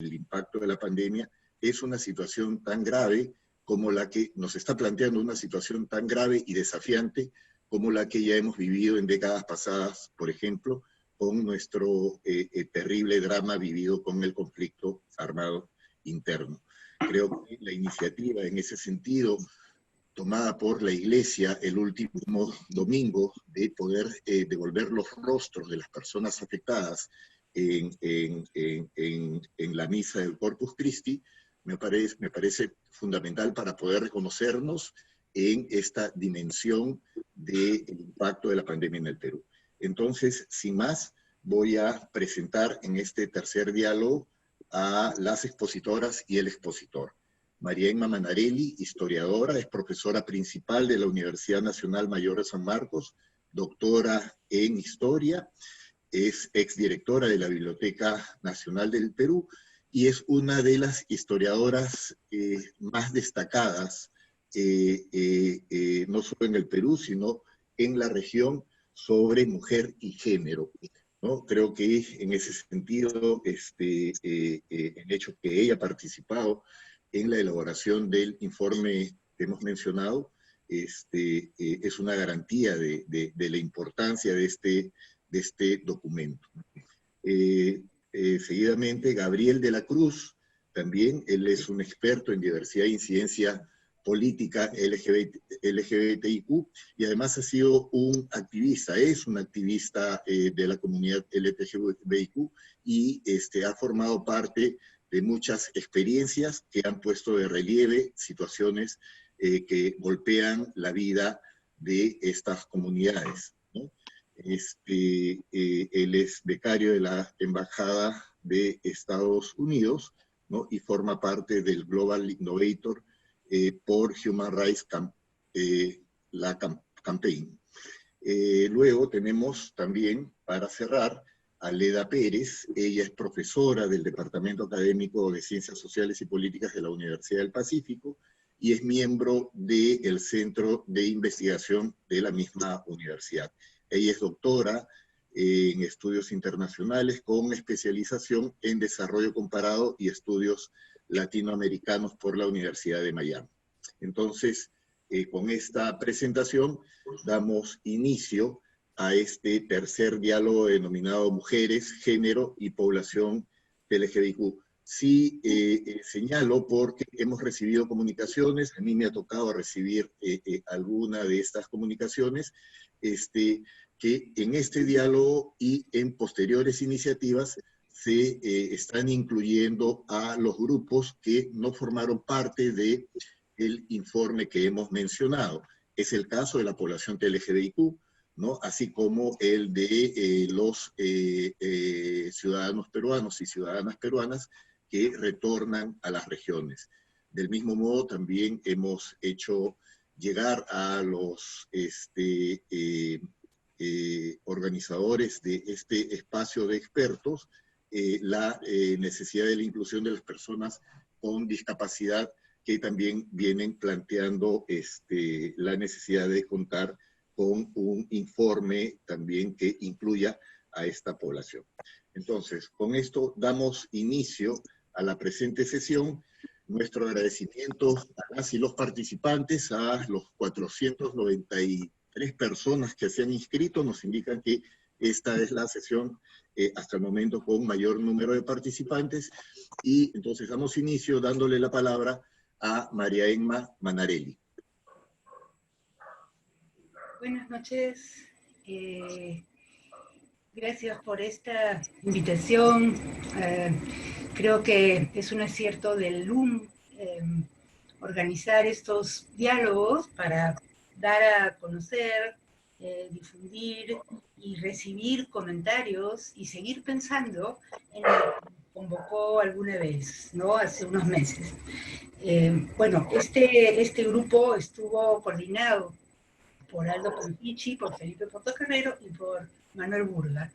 el impacto de la pandemia es una situación tan grave como la que nos está planteando, una situación tan grave y desafiante como la que ya hemos vivido en décadas pasadas, por ejemplo, con nuestro terrible drama vivido con el conflicto armado interno. Creo que la iniciativa en ese sentido tomada por la Iglesia el último domingo de poder devolver los rostros de las personas afectadas en la misa del Corpus Christi, me parece fundamental para poder reconocernos en esta dimensión del impacto de la pandemia en el Perú. Entonces, sin más, voy a presentar en este tercer diálogo a las expositoras y el expositor. María Emma Manarelli, historiadora, es profesora principal de la Universidad Nacional Mayor de San Marcos, doctora en Historia, es exdirectora de la Biblioteca Nacional del Perú y es una de las historiadoras más destacadas, no solo en el Perú, sino en la región, sobre mujer y género, ¿no? Creo que en ese sentido, el hecho que ella ha participado en la elaboración del informe que hemos mencionado, es una garantía de la importancia de este documento. Seguidamente, Gabriel de la Cruz, también, él es un experto en diversidad e incidencia política LGBTIQ, y además ha sido un activista, es un activista de la comunidad LGBTIQ, y ha formado parte de muchas experiencias que han puesto de relieve situaciones que golpean la vida de estas comunidades, ¿no? Él es becario de la Embajada de Estados Unidos, ¿no? Y forma parte del Global Innovator por Human Rights Campaign. Luego tenemos también, para cerrar, a Leda Pérez. Ella es profesora del Departamento Académico de Ciencias Sociales y Políticas de la Universidad del Pacífico y es miembro del Centro de Investigación de la misma universidad. Ella es doctora en estudios internacionales con especialización en desarrollo comparado y estudios latinoamericanos por la Universidad de Miami. Entonces, con esta presentación damos inicio a este tercer diálogo denominado Mujeres, Género y Población LGBTQ. Sí, señalo porque hemos recibido comunicaciones, a mí me ha tocado recibir alguna de estas comunicaciones, que en este diálogo y en posteriores iniciativas se están incluyendo a los grupos que no formaron parte del informe que hemos mencionado. Es el caso de la población LGBTIQ, ¿no? Así como el de los ciudadanos peruanos y ciudadanas peruanas que retornan a las regiones. Del mismo modo, también hemos hecho llegar a los organizadores de este espacio de expertos la necesidad de la inclusión de las personas con discapacidad, que también vienen planteando la necesidad de contar con un informe también que incluya a esta población. Entonces, con esto damos inicio a la presente sesión. Nuestro agradecimiento a las y los participantes, a los 493 personas que se han inscrito, nos indican que esta es la sesión hasta el momento con mayor número de participantes, y entonces damos inicio dándole la palabra a María Emma Manarelli. Buenas noches. Gracias por esta invitación. Creo que es un acierto del LUM organizar estos diálogos para dar a conocer, difundir y recibir comentarios y seguir pensando en lo que convocó alguna vez, ¿no? Hace unos meses. Bueno, este grupo estuvo coordinado por Aldo Pompici, por Felipe Portocarrero y por Manuel Burga.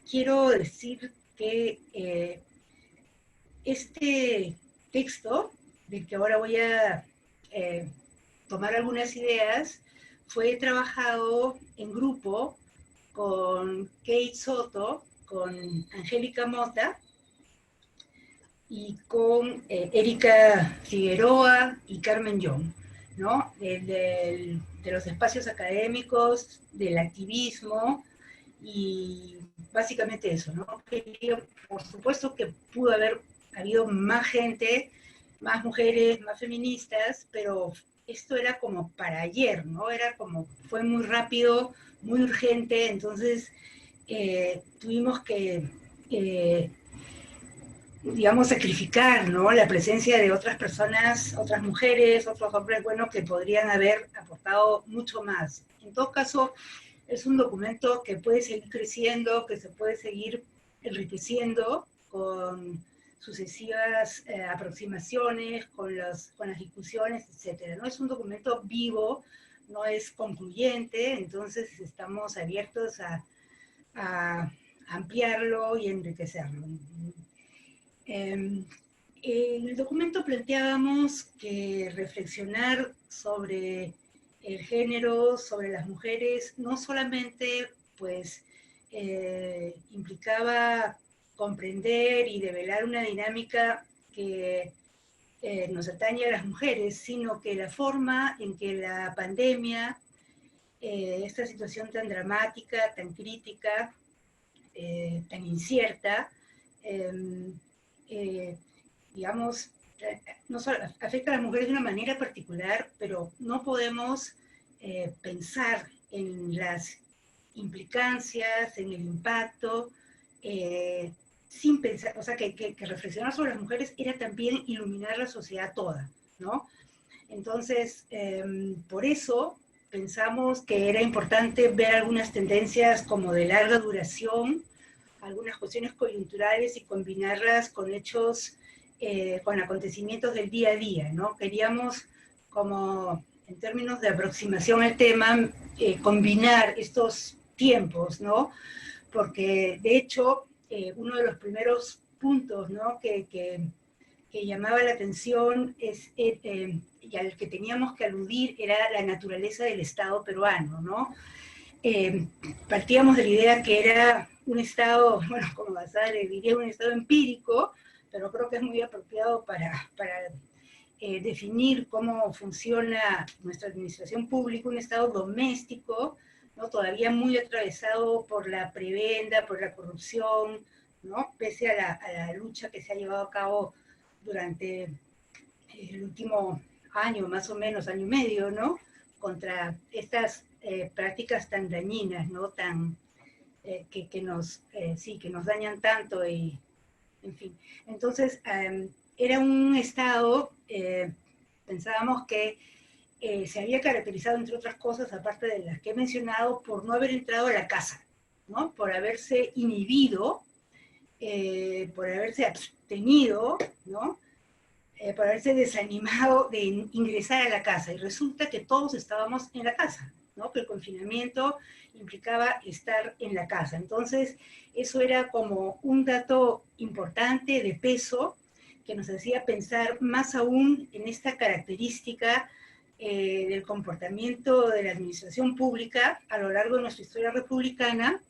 Quiero decir que este texto, del que ahora voy a tomar algunas ideas, fue trabajado en grupo con Kate Soto, con Angélica Mota y con Erika Figueroa y Carmen Young, ¿no? De los espacios académicos, del activismo, y básicamente eso, ¿no? Por supuesto que pudo haber habido más gente, más mujeres, más feministas, pero esto era como para ayer, ¿no? Era como, fue muy rápido, muy urgente, entonces tuvimos que, digamos, sacrificar, ¿no? La presencia de otras personas, otras mujeres, otros hombres, bueno, que podrían haber aportado mucho más. En todo caso, es un documento que puede seguir creciendo, que se puede seguir enriqueciendo con sucesivas aproximaciones, con las discusiones, etc. ¿No? Es un documento vivo, no es concluyente, entonces estamos abiertos a ampliarlo y enriquecerlo. En el documento planteábamos que reflexionar sobre el género, sobre las mujeres, no solamente pues implicaba comprender y develar una dinámica que nos atañe a las mujeres, sino que la forma en que la pandemia, esta situación tan dramática, tan crítica, tan incierta, digamos, no solo afecta a las mujeres de una manera particular, pero no podemos pensar en las implicancias, en el impacto, sin pensar, o sea, que reflexionar sobre las mujeres era también iluminar la sociedad toda, ¿no? Entonces, por eso pensamos que era importante ver algunas tendencias como de larga duración, algunas cuestiones coyunturales y combinarlas con hechos, con acontecimientos del día a día, ¿no? Queríamos, como en términos de aproximación al tema, combinar estos tiempos, ¿no? Porque, de hecho, uno de los primeros puntos, ¿no? que llamaba la atención y al que teníamos que aludir era la naturaleza del Estado peruano, ¿no? Partíamos de la idea que era un Estado, bueno, como Basadre diría, un Estado empírico, pero creo que es muy apropiado para definir cómo funciona nuestra administración pública, un Estado doméstico, ¿no? Todavía muy atravesado por la prebenda, por la corrupción, ¿no? Pese a la lucha que se ha llevado a cabo durante el último año, más o menos, año y medio, ¿no? Contra estas prácticas tan dañinas, ¿no? Tan, que nos dañan tanto y, en fin. Entonces, era un Estado, pensábamos que se había caracterizado, entre otras cosas, aparte de las que he mencionado, por no haber entrado a la casa, ¿no? Por haberse inhibido, por haberse abstenido, ¿no? Por haberse desanimado de ingresar a la casa. Y resulta que todos estábamos en la casa, ¿no? Que el confinamiento implicaba estar en la casa. Entonces, eso era como un dato importante de peso que nos hacía pensar más aún en esta característica del comportamiento de la administración pública a lo largo de nuestra historia republicana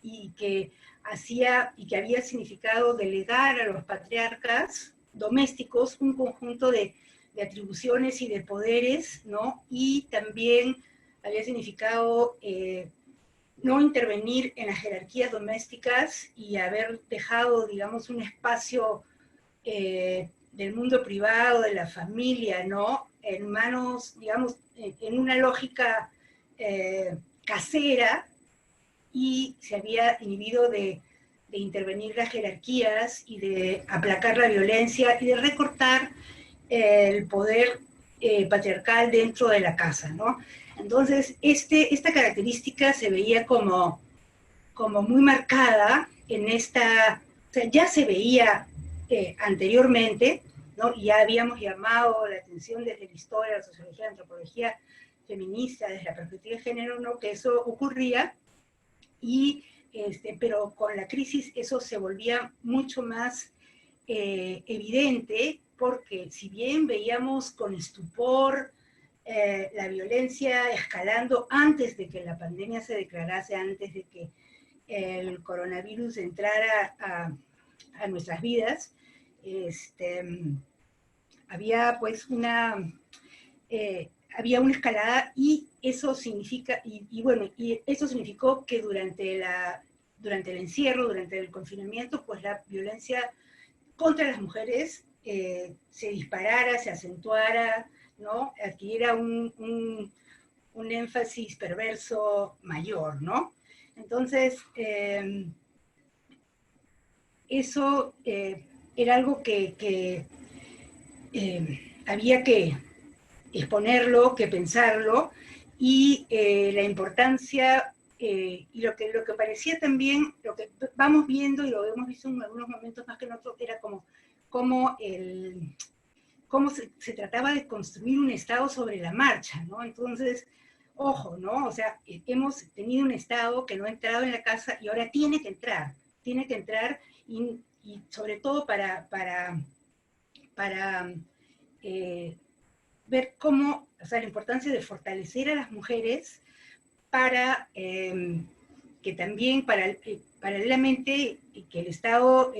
y que había significado delegar a los patriarcas domésticos un conjunto de atribuciones y de poderes, ¿no? Y también había significado no intervenir en las jerarquías domésticas y haber dejado, digamos, un espacio del mundo privado, de la familia, ¿no? En manos, digamos, en una lógica casera, y se había inhibido de intervenir las jerarquías y de aplacar la violencia y de recortar el poder patriarcal dentro de la casa, ¿no? Entonces, esta característica se veía como muy marcada en esta, o sea, ya se veía anteriormente, ¿no? Y ya habíamos llamado la atención desde la historia, la sociología, la antropología feminista, desde la perspectiva de género, ¿no? Que eso ocurría, pero con la crisis eso se volvía mucho más evidente, porque si bien veíamos con estupor la violencia escalando antes de que la pandemia se declarase, antes de que el coronavirus entrara a nuestras vidas, había pues había una escalada, y eso significa, y eso significó que durante el encierro, durante el confinamiento, pues la violencia contra las mujeres se disparara, se acentuara, ¿no? Adquiriera un énfasis perverso mayor, ¿no? Entonces, eso era algo que había que exponerlo, que pensarlo, y la importancia, y lo que parecía también, lo que vamos viendo, y lo hemos visto en algunos momentos más que en otros, era cómo se trataba de construir un Estado sobre la marcha, ¿no? Entonces, ojo, ¿no? O sea, hemos tenido un Estado que no ha entrado en la casa y ahora tiene que entrar, y sobre todo para ver cómo, o sea, la importancia de fortalecer a las mujeres para que también, paralelamente, que el Estado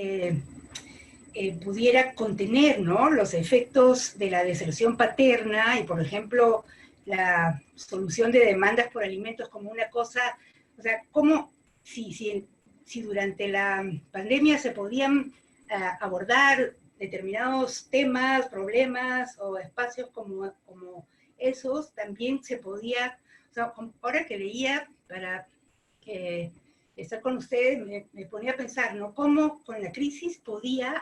pudiera contener, ¿no?, los efectos de la deserción paterna, y por ejemplo, la solución de demandas por alimentos como una cosa, o sea, como si durante la pandemia se podían abordar determinados temas, problemas o espacios como esos, también se podía, o sea, ahora que leía para estar con ustedes, me ponía a pensar, ¿no?, cómo con la crisis podía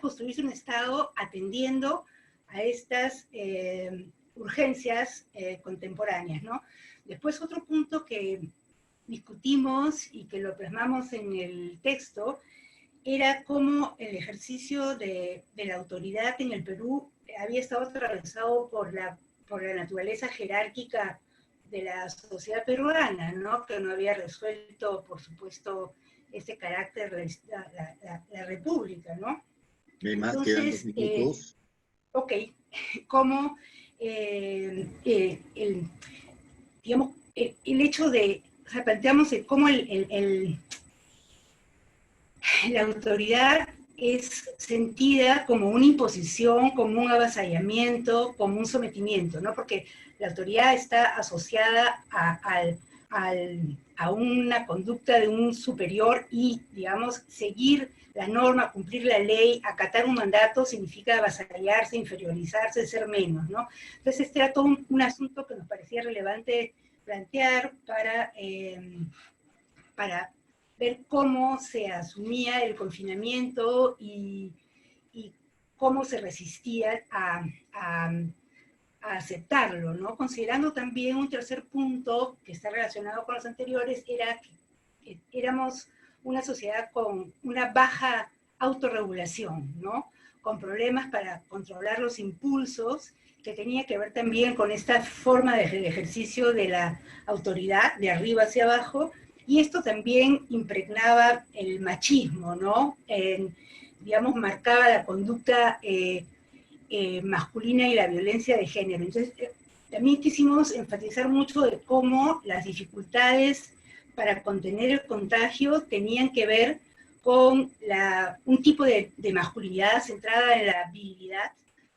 construirse un Estado atendiendo a estas urgencias contemporáneas, ¿no? Después, otro punto que discutimos y que lo plasmamos en el texto era cómo el ejercicio de la autoridad en el Perú había estado atravesado por la naturaleza jerárquica de la sociedad peruana, ¿no?, que no había resuelto, por supuesto, ese carácter de la república, ¿no? Además, quedan 2 minutos. Ok, cómo digamos, el hecho de, o sea, planteamos cómo la autoridad es sentida como una imposición, como un avasallamiento, como un sometimiento, ¿no? Porque la autoridad está asociada a una conducta de un superior, y, digamos, seguir la norma, cumplir la ley, acatar un mandato significa avasallarse, inferiorizarse, ser menos, ¿no? Entonces, este era todo un asunto que nos parecía relevante plantear para ver cómo se asumía el confinamiento y cómo se resistía a aceptarlo, ¿no? Considerando también un tercer punto que está relacionado con los anteriores, era que éramos una sociedad con una baja autorregulación, ¿no?, con problemas para controlar los impulsos, que tenía que ver también con esta forma de ejercicio de la autoridad, de arriba hacia abajo, y esto también impregnaba el machismo, ¿no? Digamos, marcaba la conducta masculina y la violencia de género. Entonces, también quisimos enfatizar mucho de cómo las dificultades para contener el contagio tenían que ver con un tipo de masculinidad centrada en la virilidad,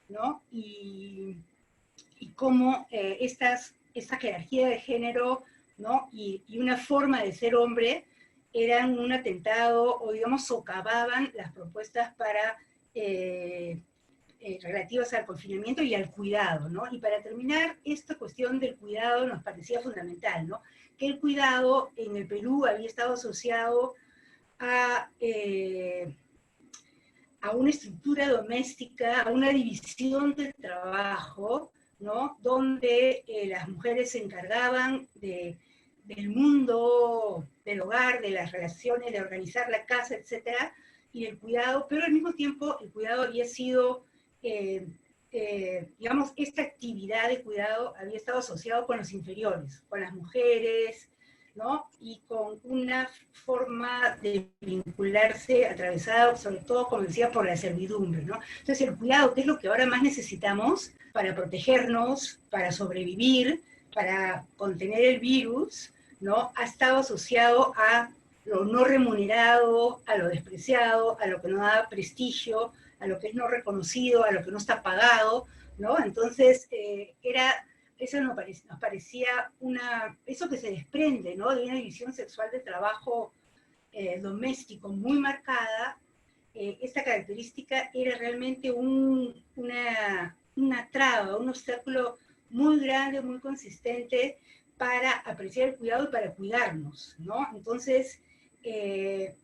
¿no? Y cómo esta jerarquía de género, ¿no?, y una forma de ser hombre eran un atentado, o digamos, socavaban las propuestas relativas al confinamiento y al cuidado, ¿no? Y para terminar, esta cuestión del cuidado nos parecía fundamental, ¿no? Que el cuidado en el Perú había estado asociado a una estructura doméstica, a una división del trabajo, ¿no?, donde las mujeres se encargaban del mundo del hogar, de las relaciones, de organizar la casa, etcétera, y el cuidado, pero al mismo tiempo el cuidado había sido, digamos, esta actividad de cuidado había estado asociado con los inferiores, con las mujeres, ¿no?, y con una forma de vincularse atravesada, sobre todo, como decía, por la servidumbre, ¿no? Entonces, el cuidado, que es lo que ahora más necesitamos para protegernos, para sobrevivir, para contener el virus, ¿no?, ha estado asociado a lo no remunerado, a lo despreciado, a lo que no da prestigio, a lo que es no reconocido, a lo que no está pagado, ¿no? Entonces, eso nos parecía eso que se desprende, ¿no? De una división sexual de trabajo doméstico muy marcada. Esta característica era realmente una traba, un obstáculo muy grande, muy consistente para apreciar el cuidado y para cuidarnos, ¿no? Entonces, que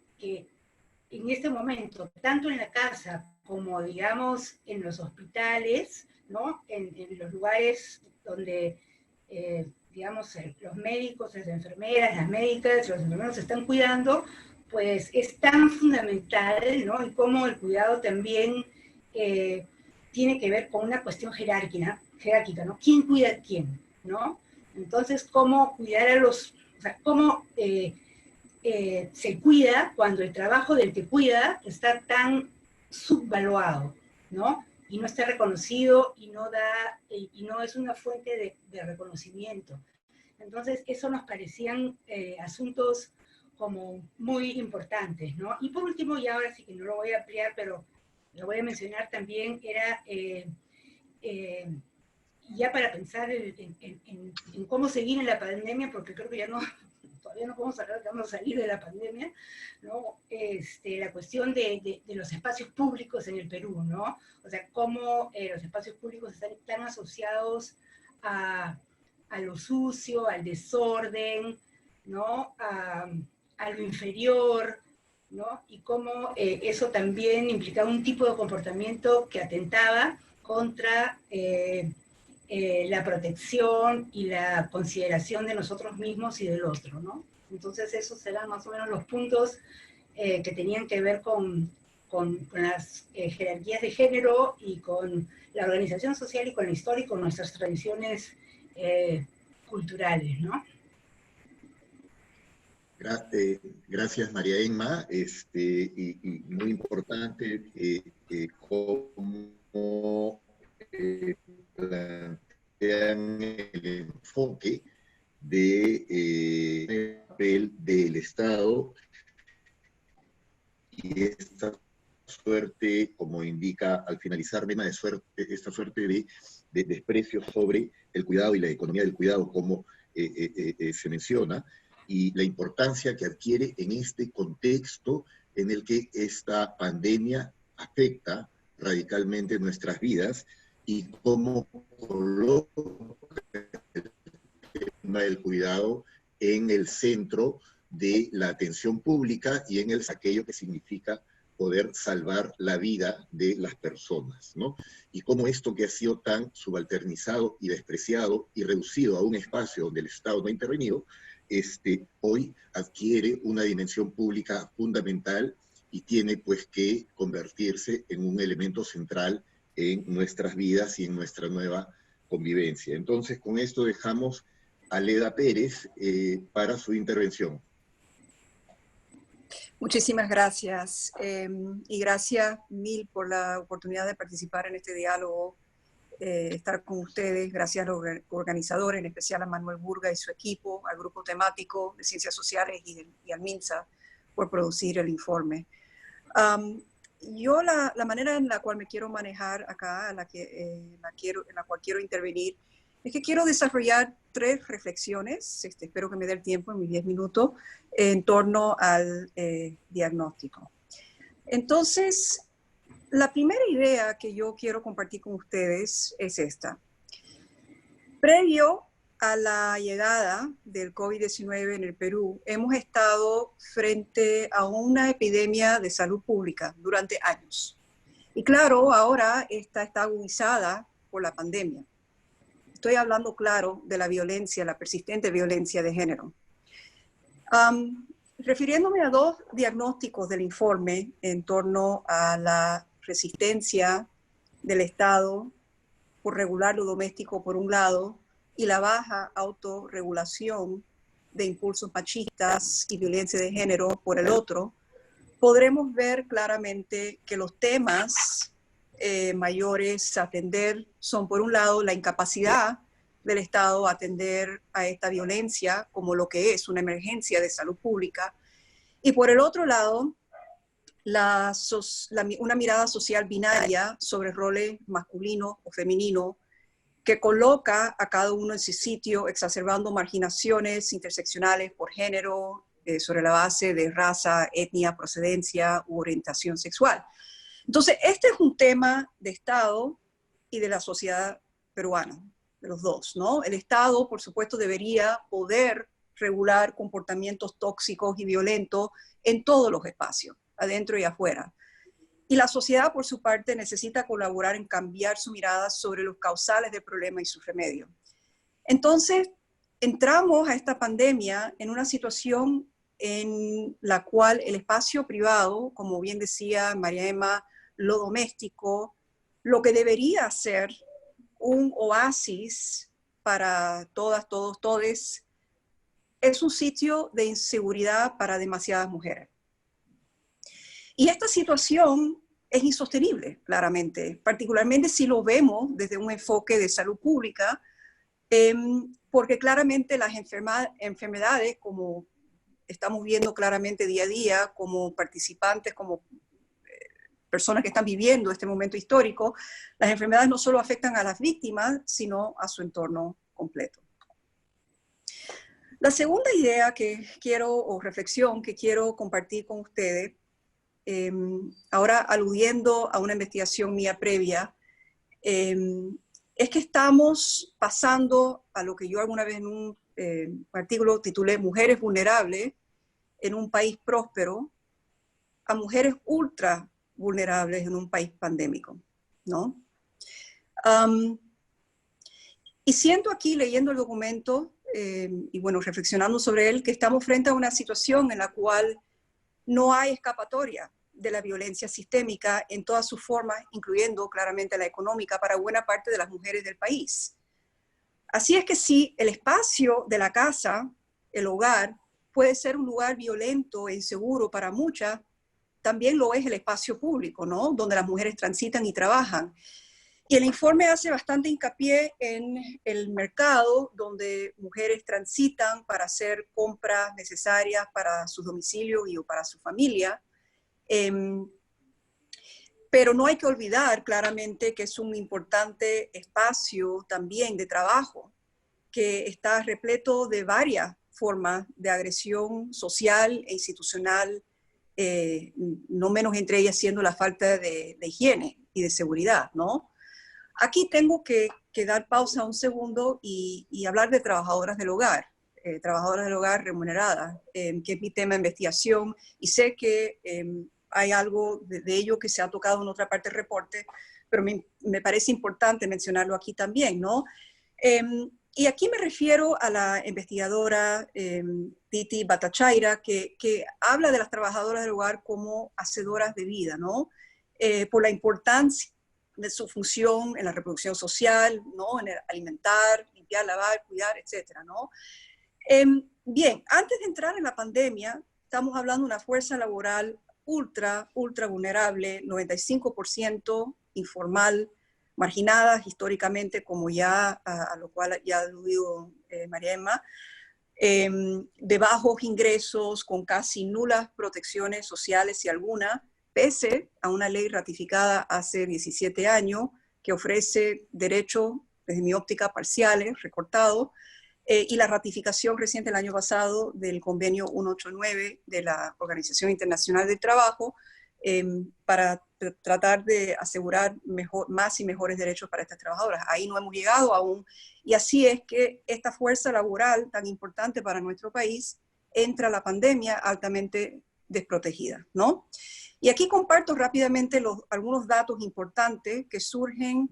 en este momento, tanto en la casa como, digamos, en los hospitales, ¿no? En los lugares donde, digamos, los médicos, las enfermeras, las médicas, los enfermeros se están cuidando, pues es tan fundamental, ¿no? Y cómo el cuidado también tiene que ver con una cuestión jerárquica, ¿no? ¿Quién cuida a quién, ¿no? Entonces, cómo cuidar a los, o sea, cómo se cuida cuando el trabajo del que cuida está tan subvaluado, ¿no? Y no está reconocido y no es una fuente de reconocimiento. Entonces, eso nos parecían asuntos como muy importantes, ¿no? Y por último, y ahora sí que no lo voy a ampliar, pero lo voy a mencionar también, era ya para pensar en cómo seguir en la pandemia, porque creo que todavía no podemos hablar que vamos a salir de la pandemia, ¿no? La cuestión de los espacios públicos en el Perú, ¿no? O sea, cómo los espacios públicos están tan asociados a lo sucio, al desorden, ¿no? A lo inferior, ¿no? Y cómo eso también implicaba un tipo de comportamiento que atentaba contra la protección y la consideración de nosotros mismos y del otro, ¿no? Entonces esos serán más o menos los puntos que tenían que ver con las jerarquías de género y con la organización social y con la historia y con nuestras tradiciones culturales, ¿no? Gracias, María Emma. Y muy importante cómo plantean el enfoque del Estado y esta suerte, como indica al finalizar, de suerte, esta suerte de desprecio sobre el cuidado y la economía del cuidado, como se menciona, y la importancia que adquiere en este contexto en el que esta pandemia afecta radicalmente nuestras vidas y cómo coloca el tema del cuidado en el centro de la atención pública y en aquello que significa poder salvar la vida de las personas, ¿no? Y cómo esto que ha sido tan subalternizado y despreciado y reducido a un espacio donde el Estado no ha intervenido, hoy adquiere una dimensión pública fundamental y tiene pues que convertirse en un elemento central en nuestras vidas y en nuestra nueva convivencia. Entonces, con esto dejamos a Leda Pérez para su intervención. Muchísimas gracias y gracias mil por la oportunidad de participar en este diálogo, estar con ustedes. Gracias a los organizadores, en especial a Manuel Burga y su equipo, al grupo temático de Ciencias Sociales y al MINSA por producir el informe. Yo la manera en la cual me quiero manejar acá, en la cual quiero intervenir, es que quiero desarrollar 3 reflexiones, espero que me dé el tiempo en mis 10 minutos, en torno al diagnóstico. Entonces, la primera idea que yo quiero compartir con ustedes es esta. Previo a la llegada del COVID-19 en el Perú, hemos estado frente a una epidemia de salud pública durante años. Y claro, ahora esta está agudizada por la pandemia. Estoy hablando, claro, de la violencia, la persistente violencia de género. Refiriéndome a 2 diagnósticos del informe en torno a la resistencia del Estado por regular lo doméstico por un lado y la baja autorregulación de impulsos machistas y violencia de género por el otro, podremos ver claramente que los temas mayores a atender son, por un lado, la incapacidad del Estado a atender a esta violencia como lo que es una emergencia de salud pública, Y por el otro lado, una mirada social binaria sobre roles masculino o femenino que coloca a cada uno en su sitio, exacerbando marginaciones interseccionales por género, sobre la base de raza, etnia, procedencia u orientación sexual. Entonces, este es un tema de Estado y de la sociedad peruana, de los dos, ¿no? El Estado, por supuesto, debería poder regular comportamientos tóxicos y violentos en todos los espacios, adentro y afuera. Y la sociedad, por su parte, necesita colaborar en cambiar su mirada sobre los causales del problema y sus remedios. Entonces, entramos a esta pandemia en una situación en la cual el espacio privado, como bien decía María Emma, lo doméstico, lo que debería ser un oasis para todas, todos, todes, es un sitio de inseguridad para demasiadas mujeres. Y esta situación es insostenible, claramente, particularmente si lo vemos desde un enfoque de salud pública, porque claramente las enfermedades, como estamos viendo claramente día a día, como participantes, como personas que están viviendo este momento histórico, las enfermedades no solo afectan a las víctimas, sino a su entorno completo. La segunda idea que quiero, o reflexión que quiero compartir con ustedes, ahora aludiendo a una investigación mía previa, es que estamos pasando a lo que yo alguna vez en un artículo titulé Mujeres vulnerables en un país próspero, a mujeres ultra vulnerables en un país pandémico, ¿no? Y siento aquí, leyendo el documento, y bueno, reflexionando sobre él, que estamos frente a una situación en la cual no hay escapatoria de la violencia sistémica en todas sus formas, incluyendo claramente la económica, para buena parte de las mujeres del país. Así es que si el espacio de la casa, el hogar, puede ser un lugar violento e inseguro para muchas, también lo es el espacio público, ¿no? Donde las mujeres transitan y trabajan. Y el informe hace bastante hincapié en el mercado donde mujeres transitan para hacer compras necesarias para sus domicilios y o para su familia. Pero no hay que olvidar claramente que es un importante espacio también de trabajo que está repleto de varias formas de agresión social e institucional, no menos entre ellas siendo la falta de higiene y de seguridad, ¿no? Aquí tengo que dar pausa un segundo y hablar de trabajadoras del hogar remuneradas, que es mi tema de investigación, y sé que hay algo de ello que se ha tocado en otra parte del reporte, pero me parece importante mencionarlo aquí también, ¿no? Y aquí me refiero a la investigadora Titi Bhattacharya, que habla de las trabajadoras del hogar como hacedoras de vida, ¿no? Por la importancia de su función en la reproducción social, ¿no? En el alimentar, limpiar, lavar, cuidar, etcétera, ¿no? Bien, antes de entrar en la pandemia, estamos hablando de una fuerza laboral ultra vulnerable, 95% informal, marginadas históricamente, como ya a lo cual ya ha aludido María Emma, de bajos ingresos, con casi nulas protecciones sociales, si alguna, pese a una ley ratificada hace 17 años que ofrece derechos, desde mi óptica, parciales, recortados, y la ratificación reciente el año pasado del convenio 189 de la Organización Internacional del Trabajo para tratar de asegurar más y mejores derechos para estas trabajadoras. Ahí no hemos llegado aún, y así es que esta fuerza laboral tan importante para nuestro país entra a la pandemia altamente desprotegida, ¿no? Y aquí comparto rápidamente algunos datos importantes que surgen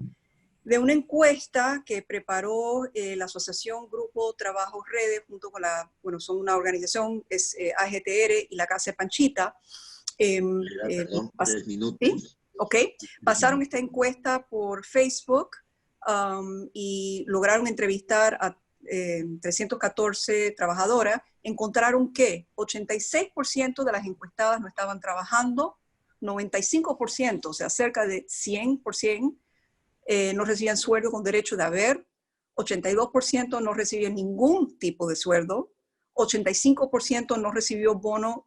de una encuesta que preparó la Asociación Grupo Trabajo Redes, junto con son una organización, es AGTR y la Casa de Panchita. Perdón, 3 minutos. ¿Sí? Ok, pasaron esta encuesta por Facebook y lograron entrevistar a 314 trabajadoras. Encontraron que 86% de las encuestadas no estaban trabajando, 95%, o sea, cerca de 100%, no recibían sueldo con derecho de haber, 82% no recibían ningún tipo de sueldo, 85% no recibió bono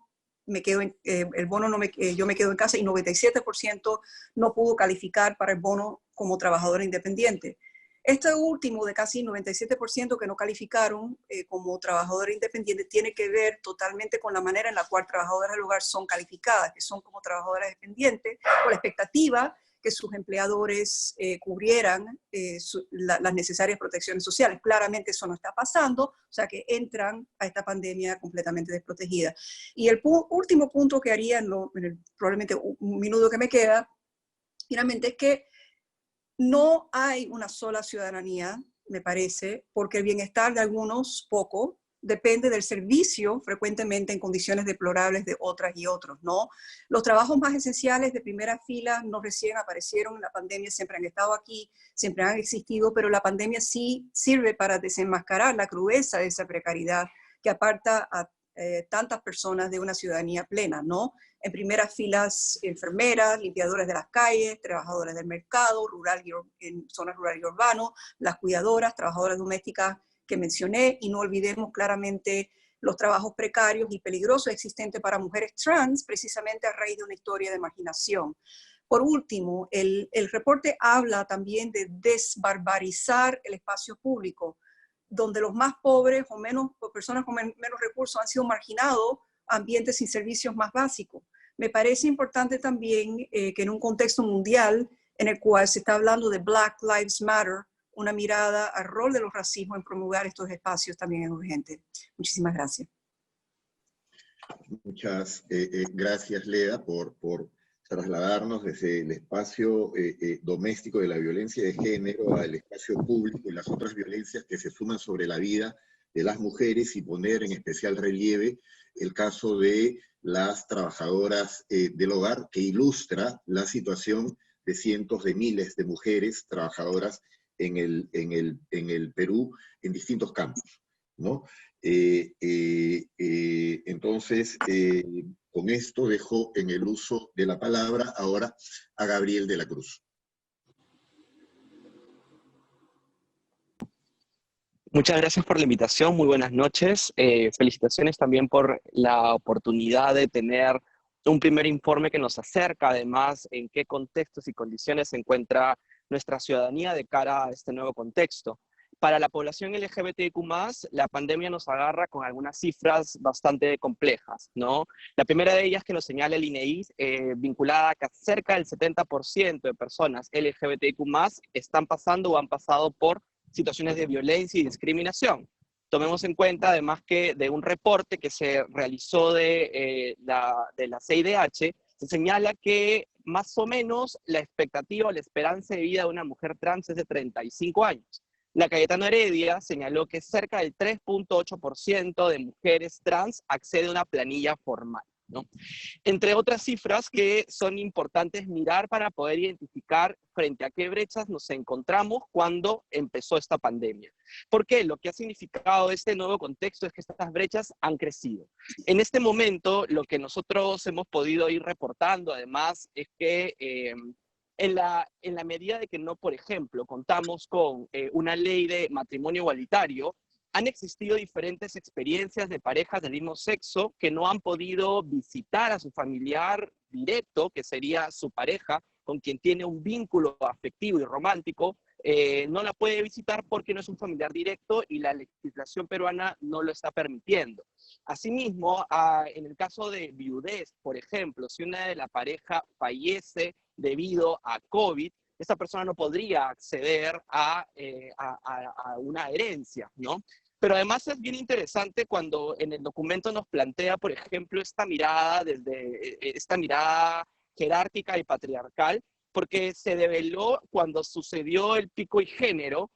el bono yo me quedo en casa, y 97% no pudo calificar para el bono como trabajadora independiente. Este último, de casi 97% que no calificaron como trabajadora independiente, tiene que ver totalmente con la manera en la cual trabajadoras del hogar son calificadas, que son como trabajadoras dependientes, con la expectativa que sus empleadores cubrieran las necesarias protecciones sociales. Claramente eso no está pasando, o sea que entran a esta pandemia completamente desprotegidas. Y el último punto que haría, probablemente un minuto que me queda, finalmente, es que no hay una sola ciudadanía, me parece, porque el bienestar de algunos, poco, depende del servicio, frecuentemente en condiciones deplorables de otras y otros, ¿no? Los trabajos más esenciales de primera fila no recién aparecieron en la pandemia, siempre han estado aquí, siempre han existido, pero la pandemia sí sirve para desenmascarar la crudeza de esa precariedad que aparta a tantas personas de una ciudadanía plena, ¿no? En primeras filas, enfermeras, limpiadoras de las calles, trabajadoras del mercado, en zonas rurales y urbanas, las cuidadoras, trabajadoras domésticas que mencioné, y no olvidemos claramente los trabajos precarios y peligrosos existentes para mujeres trans, precisamente a raíz de una historia de marginación. Por último, el reporte habla también de desbarbarizar el espacio público, donde los más pobres o personas con menos recursos han sido marginados a ambientes sin servicios más básicos. Me parece importante también que en un contexto mundial en el cual se está hablando de Black Lives Matter, una mirada al rol de los racismos en promulgar estos espacios también es urgente. Muchísimas gracias. Muchas gracias, Leda, por trasladarnos desde el espacio doméstico de la violencia de género al espacio público y las otras violencias que se suman sobre la vida de las mujeres, y poner en especial relieve el caso de las trabajadoras del hogar, que ilustra la situación de cientos de miles de mujeres trabajadoras en el Perú en distintos campos, ¿no? Entonces, con esto dejo en el uso de la palabra ahora a Gabriel de la Cruz. Muchas gracias por la invitación, muy buenas noches. Felicitaciones también por la oportunidad de tener un primer informe que nos acerca además en qué contextos y condiciones se encuentra nuestra ciudadanía de cara a este nuevo contexto. Para la población LGBTIQ+, la pandemia nos agarra con algunas cifras bastante complejas, ¿no? La primera de ellas que nos señala el INEI, vinculada a que cerca del 70% de personas LGBTIQ+, están pasando o han pasado por situaciones de violencia y discriminación. Tomemos en cuenta además que de un reporte que se realizó de la CIDH, se señala que más o menos la expectativa o la esperanza de vida de una mujer trans es de 35 años. La Cayetano Heredia señaló que cerca del 3.8% de mujeres trans accede a una planilla formal, ¿no? Entre otras cifras que son importantes mirar para poder identificar frente a qué brechas nos encontramos cuando empezó esta pandemia. ¿Por qué? Lo que ha significado este nuevo contexto es que estas brechas han crecido. En este momento, lo que nosotros hemos podido ir reportando, además, es que en la medida de que no, por ejemplo, contamos con una ley de matrimonio igualitario, han existido diferentes experiencias de parejas del mismo sexo que no han podido visitar a su familiar directo, que sería su pareja, con quien tiene un vínculo afectivo y romántico, no la puede visitar porque no es un familiar directo y la legislación peruana no lo está permitiendo. Asimismo, en el caso de viudez, por ejemplo, si una de la pareja fallece debido a COVID, esa persona no podría acceder a una herencia, ¿no? Pero además es bien interesante cuando en el documento nos plantea, por ejemplo, esta mirada jerárquica y patriarcal, porque se develó cuando sucedió el pico y género,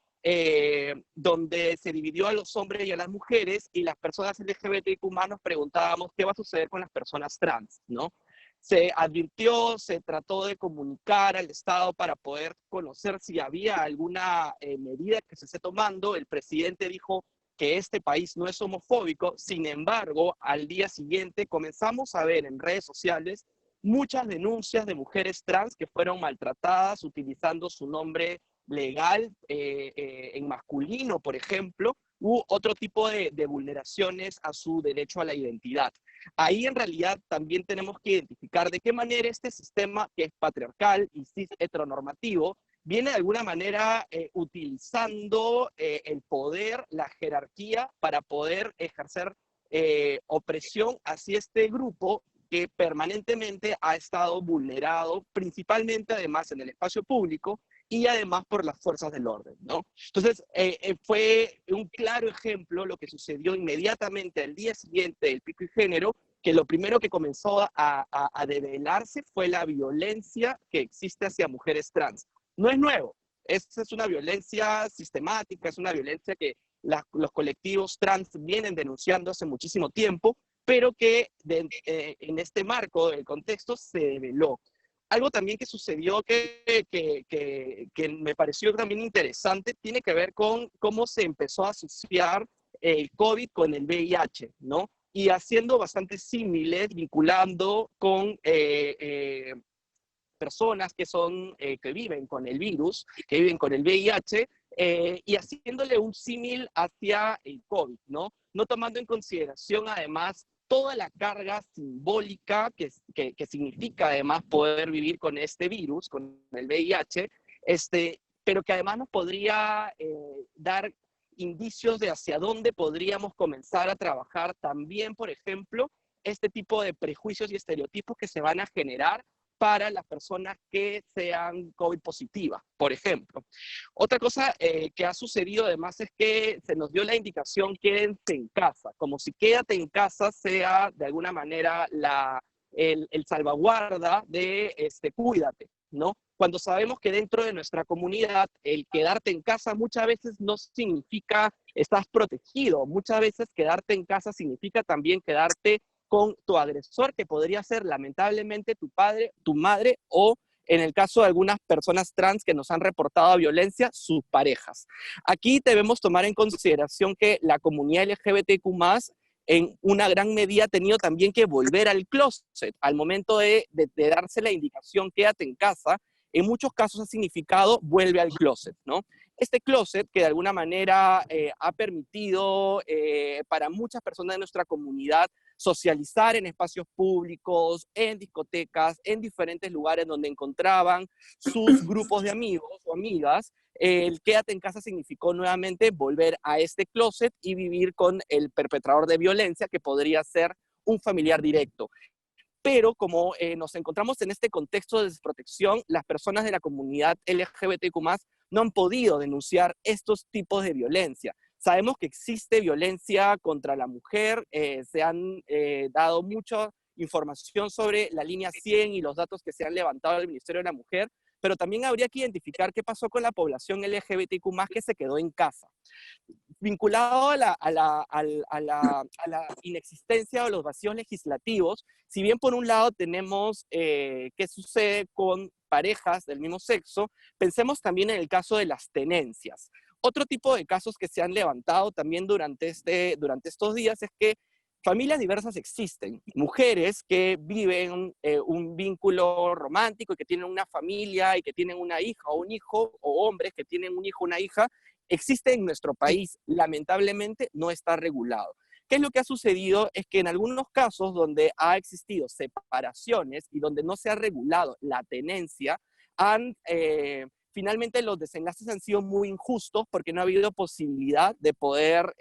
donde se dividió a los hombres y a las mujeres, y las personas LGBTIQ+ nos preguntábamos qué va a suceder con las personas trans, ¿no? Se advirtió, se trató de comunicar al Estado para poder conocer si había alguna medida que se esté tomando. El presidente dijo que este país no es homofóbico. Sin embargo, al día siguiente comenzamos a ver en redes sociales muchas denuncias de mujeres trans que fueron maltratadas utilizando su nombre legal en masculino, por ejemplo, u otro tipo de vulneraciones a su derecho a la identidad. Ahí en realidad también tenemos que identificar de qué manera este sistema, que es patriarcal y cis heteronormativo, viene de alguna manera utilizando el poder, la jerarquía, para poder ejercer opresión hacia este grupo que permanentemente ha estado vulnerado, principalmente además en el espacio público y además por las fuerzas del orden, ¿no? Entonces, fue un claro ejemplo lo que sucedió inmediatamente al día siguiente del pico y género, que lo primero que comenzó a develarse fue la violencia que existe hacia mujeres trans. No es nuevo, es una violencia sistemática, es una violencia que los colectivos trans vienen denunciando hace muchísimo tiempo, pero que en este marco del contexto se develó. Algo también que sucedió que me pareció también interesante tiene que ver con cómo se empezó a asociar el COVID con el VIH, ¿no? Y haciendo bastante símiles, vinculando con personas que viven con el virus, que viven con el VIH, y haciéndole un símil hacia el COVID, ¿no? No tomando en consideración además toda la carga simbólica que significa además poder vivir con este virus, con el VIH, pero que además nos podría dar indicios de hacia dónde podríamos comenzar a trabajar también, por ejemplo, este tipo de prejuicios y estereotipos que se van a generar para las personas que sean COVID positivas, por ejemplo. Otra cosa que ha sucedido además es que se nos dio la indicación quédense en casa, como si quédate en casa sea de alguna manera el salvaguarda de cuídate, ¿no? Cuando sabemos que dentro de nuestra comunidad el quedarte en casa muchas veces no significa estás protegido, muchas veces quedarte en casa significa también quedarte con tu agresor, que podría ser lamentablemente tu padre, tu madre, o en el caso de algunas personas trans que nos han reportado violencia, sus parejas. Aquí debemos tomar en consideración que la comunidad LGBTQ+, en una gran medida ha tenido también que volver al closet. Al momento de darse la indicación quédate en casa, en muchos casos ha significado vuelve al closet, ¿no? Este closet que de alguna manera ha permitido para muchas personas de nuestra comunidad socializar en espacios públicos, en discotecas, en diferentes lugares donde encontraban sus grupos de amigos o amigas. El quédate en casa significó nuevamente volver a este closet y vivir con el perpetrador de violencia, que podría ser un familiar directo. Pero como nos encontramos en este contexto de desprotección, las personas de la comunidad LGBTQ+, no han podido denunciar estos tipos de violencia. Sabemos que existe violencia contra la mujer, se han dado mucha información sobre la línea 100 y los datos que se han levantado del Ministerio de la Mujer, pero también habría que identificar qué pasó con la población LGBTQ+, que se quedó en casa. Vinculado a la inexistencia o los vacíos legislativos, si bien por un lado tenemos qué sucede con parejas del mismo sexo, pensemos también en el caso de las tenencias. Otro tipo de casos que se han levantado también durante estos días es que familias diversas existen. Mujeres que viven un vínculo romántico y que tienen una familia y que tienen una hija o un hijo, o hombres que tienen un hijo o una hija, existe en nuestro país. Lamentablemente no está regulado. ¿Qué es lo que ha sucedido? Es que en algunos casos donde ha existido separaciones y donde no se ha regulado la tenencia, finalmente los desenlaces han sido muy injustos porque no ha habido posibilidad de poder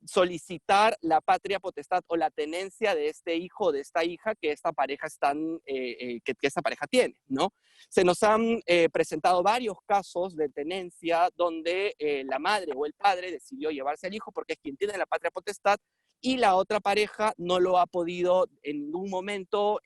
solicitar la patria potestad o la tenencia de este hijo o de esta hija que esta pareja que esta pareja tiene, ¿no? Se nos han presentado varios casos de tenencia donde la madre o el padre decidió llevarse al hijo porque es quien tiene la patria potestad y la otra pareja no lo ha podido en ningún momento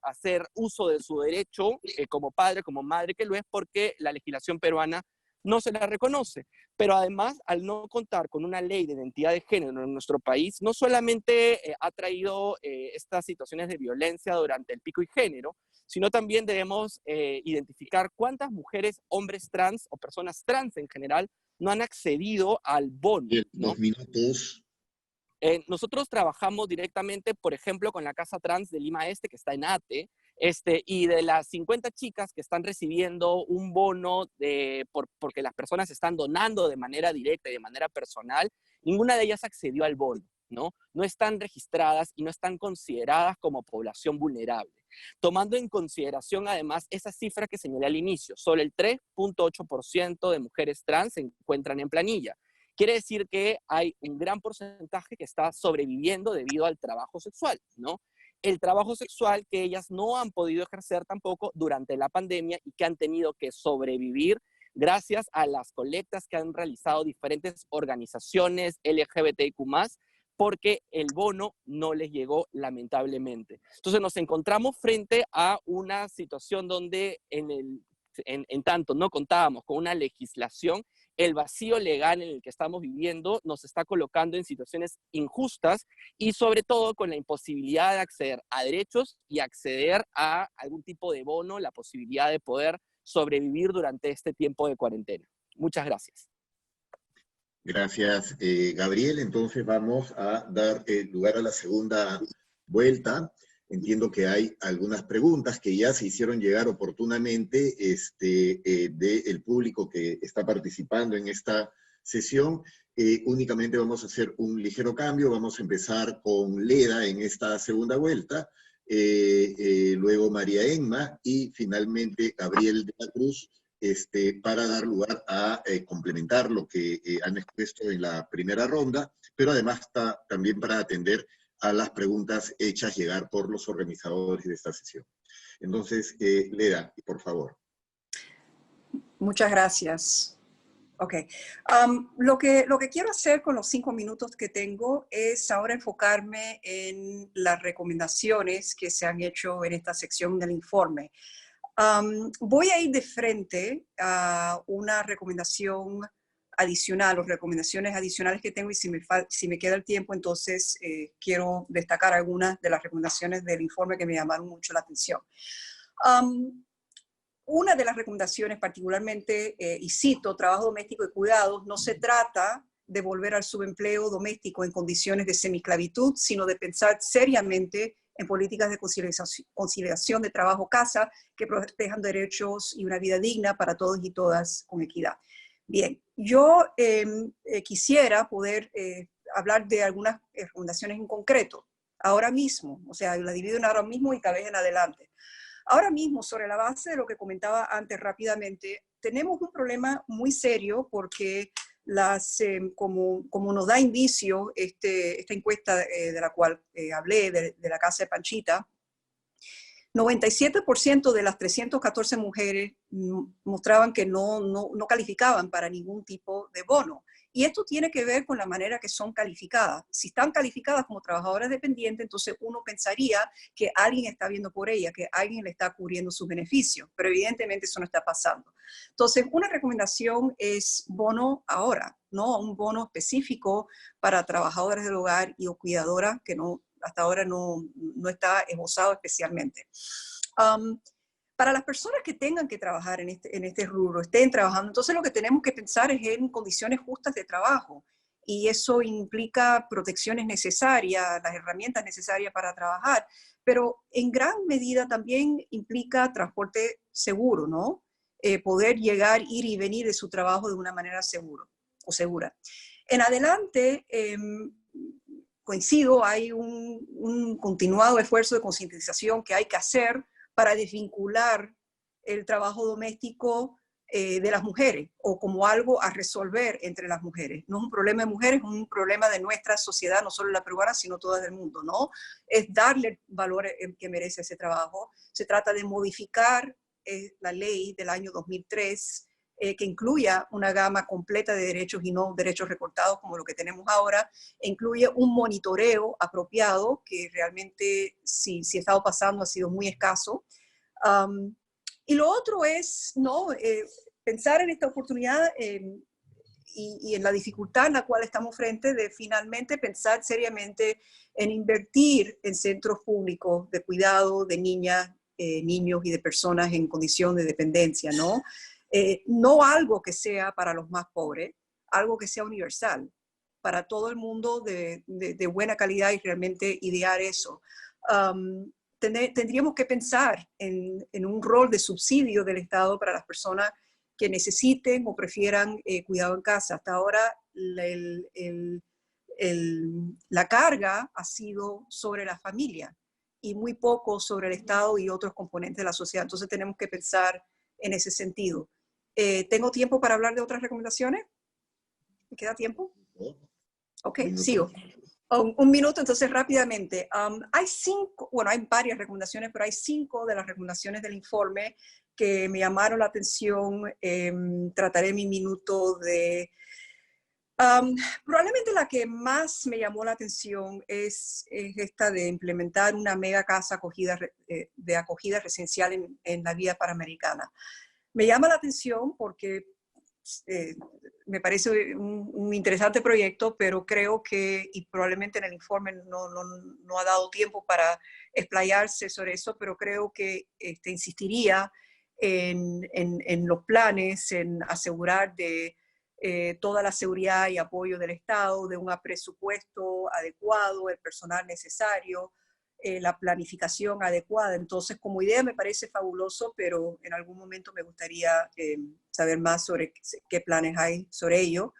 hacer uso de su derecho como padre, como madre que lo es, porque la legislación peruana no se la reconoce. Pero además, al no contar con una ley de identidad de género en nuestro país, no solamente ha traído estas situaciones de violencia durante el pico y género, sino también debemos identificar cuántas mujeres, hombres trans o personas trans en general no han accedido al bono, ¿no? 2 minutos. Nosotros trabajamos directamente, por ejemplo, con la Casa Trans de Lima Este, que está en ATE, Y de las 50 chicas que están recibiendo un bono porque las personas están donando de manera directa y de manera personal, ninguna de ellas accedió al bono, ¿no? No están registradas y no están consideradas como población vulnerable. Tomando en consideración, además, esa cifra que señalé al inicio, solo el 3.8% de mujeres trans se encuentran en planilla. Quiere decir que hay un gran porcentaje que está sobreviviendo debido al trabajo sexual, ¿no? El trabajo sexual que ellas no han podido ejercer tampoco durante la pandemia y que han tenido que sobrevivir gracias a las colectas que han realizado diferentes organizaciones LGBTIQ+, porque el bono no les llegó lamentablemente. Entonces nos encontramos frente a una situación donde en tanto no contábamos con una legislación, el vacío legal en el que estamos viviendo nos está colocando en situaciones injustas y sobre todo con la imposibilidad de acceder a derechos y acceder a algún tipo de bono, la posibilidad de poder sobrevivir durante este tiempo de cuarentena. Muchas gracias. Gracias, Gabriel. Entonces vamos a dar lugar a la segunda vuelta. Entiendo que hay algunas preguntas que ya se hicieron llegar oportunamente del público que está participando en esta sesión. Únicamente vamos a hacer un ligero cambio. Vamos a empezar con Leda en esta segunda vuelta, luego María Emma y finalmente Gabriel de la Cruz, para dar lugar a complementar lo que han expuesto en la primera ronda, pero además también para atender a las preguntas hechas llegar por los organizadores de esta sesión. Entonces, Leda, por favor. Muchas gracias. Ok. Lo que quiero hacer con los 5 minutos que tengo es ahora enfocarme en las recomendaciones que se han hecho en esta sección del informe. Voy a ir de frente a una recomendación adicional, o recomendaciones adicionales que tengo, y si me queda el tiempo, entonces quiero destacar algunas de las recomendaciones del informe que me llamaron mucho la atención. Una de las recomendaciones particularmente, y cito, trabajo doméstico y cuidados, no se trata de volver al subempleo doméstico en condiciones de semiclavitud, sino de pensar seriamente en políticas de conciliación de trabajo-casa que protejan derechos y una vida digna para todos y todas con equidad. Bien, yo quisiera poder hablar de algunas recomendaciones en concreto, ahora mismo, o sea, la divido en ahora mismo y tal vez en adelante. Ahora mismo, sobre la base de lo que comentaba antes rápidamente, tenemos un problema muy serio porque como nos da indicio esta encuesta de la cual hablé, de la Casa de Panchita, 97% de las 314 mujeres mostraban que no calificaban para ningún tipo de bono. Y esto tiene que ver con la manera que son calificadas. Si están calificadas como trabajadoras dependientes, entonces uno pensaría que alguien está viendo por ella, que alguien le está cubriendo sus beneficios, pero evidentemente eso no está pasando. Entonces, una recomendación es bono ahora, ¿no? Un bono específico para trabajadoras del hogar y o cuidadoras que hasta ahora no está esbozado especialmente. Para las personas que tengan que trabajar en este rubro, estén trabajando, entonces lo que tenemos que pensar es en condiciones justas de trabajo. Y eso implica protecciones necesarias, las herramientas necesarias para trabajar, pero en gran medida también implica transporte seguro, ¿no? Poder llegar, ir y venir de su trabajo de una manera segura. En adelante, coincido, hay un continuado esfuerzo de concientización que hay que hacer para desvincular el trabajo doméstico de las mujeres o como algo a resolver entre las mujeres. No es un problema de mujeres, es un problema de nuestra sociedad, no solo la peruana, sino toda del mundo, ¿no? Es darle el valor que merece ese trabajo. Se trata de modificar la ley del año 2003 que incluya una gama completa de derechos y no derechos recortados como lo que tenemos ahora, incluye un monitoreo apropiado que realmente si ha estado pasando ha sido muy escaso. Y lo otro es pensar en esta oportunidad y en la dificultad en la cual estamos frente de finalmente pensar seriamente en invertir en centros públicos de cuidado de niñas, niños y de personas en condición de dependencia, ¿no? No algo que sea para los más pobres, algo que sea universal, para todo el mundo de buena calidad y realmente idear eso. tendríamos que pensar en un rol de subsidio del Estado para las personas que necesiten o prefieran cuidado en casa. Hasta ahora la carga ha sido sobre la familia y muy poco sobre el Estado y otros componentes de la sociedad. Entonces tenemos que pensar en ese sentido. ¿Tengo tiempo para hablar de otras recomendaciones? ¿Me queda tiempo? Ok, sigo. Un minuto, entonces rápidamente. Hay varias recomendaciones, pero hay 5 de las recomendaciones del informe que me llamaron la atención. Trataré mi minuto de... probablemente la que más me llamó la atención es esta de implementar una mega casa de acogida residencial en la vía panamericana. Me llama la atención porque me parece un interesante proyecto, pero creo que, y probablemente en el informe no ha dado tiempo para explayarse sobre eso, pero creo que insistiría en los planes, en asegurar de toda la seguridad y apoyo del Estado, de un presupuesto adecuado, el personal necesario, la planificación adecuada. Entonces, como idea me parece fabuloso, pero en algún momento me gustaría saber más sobre qué planes hay sobre ello.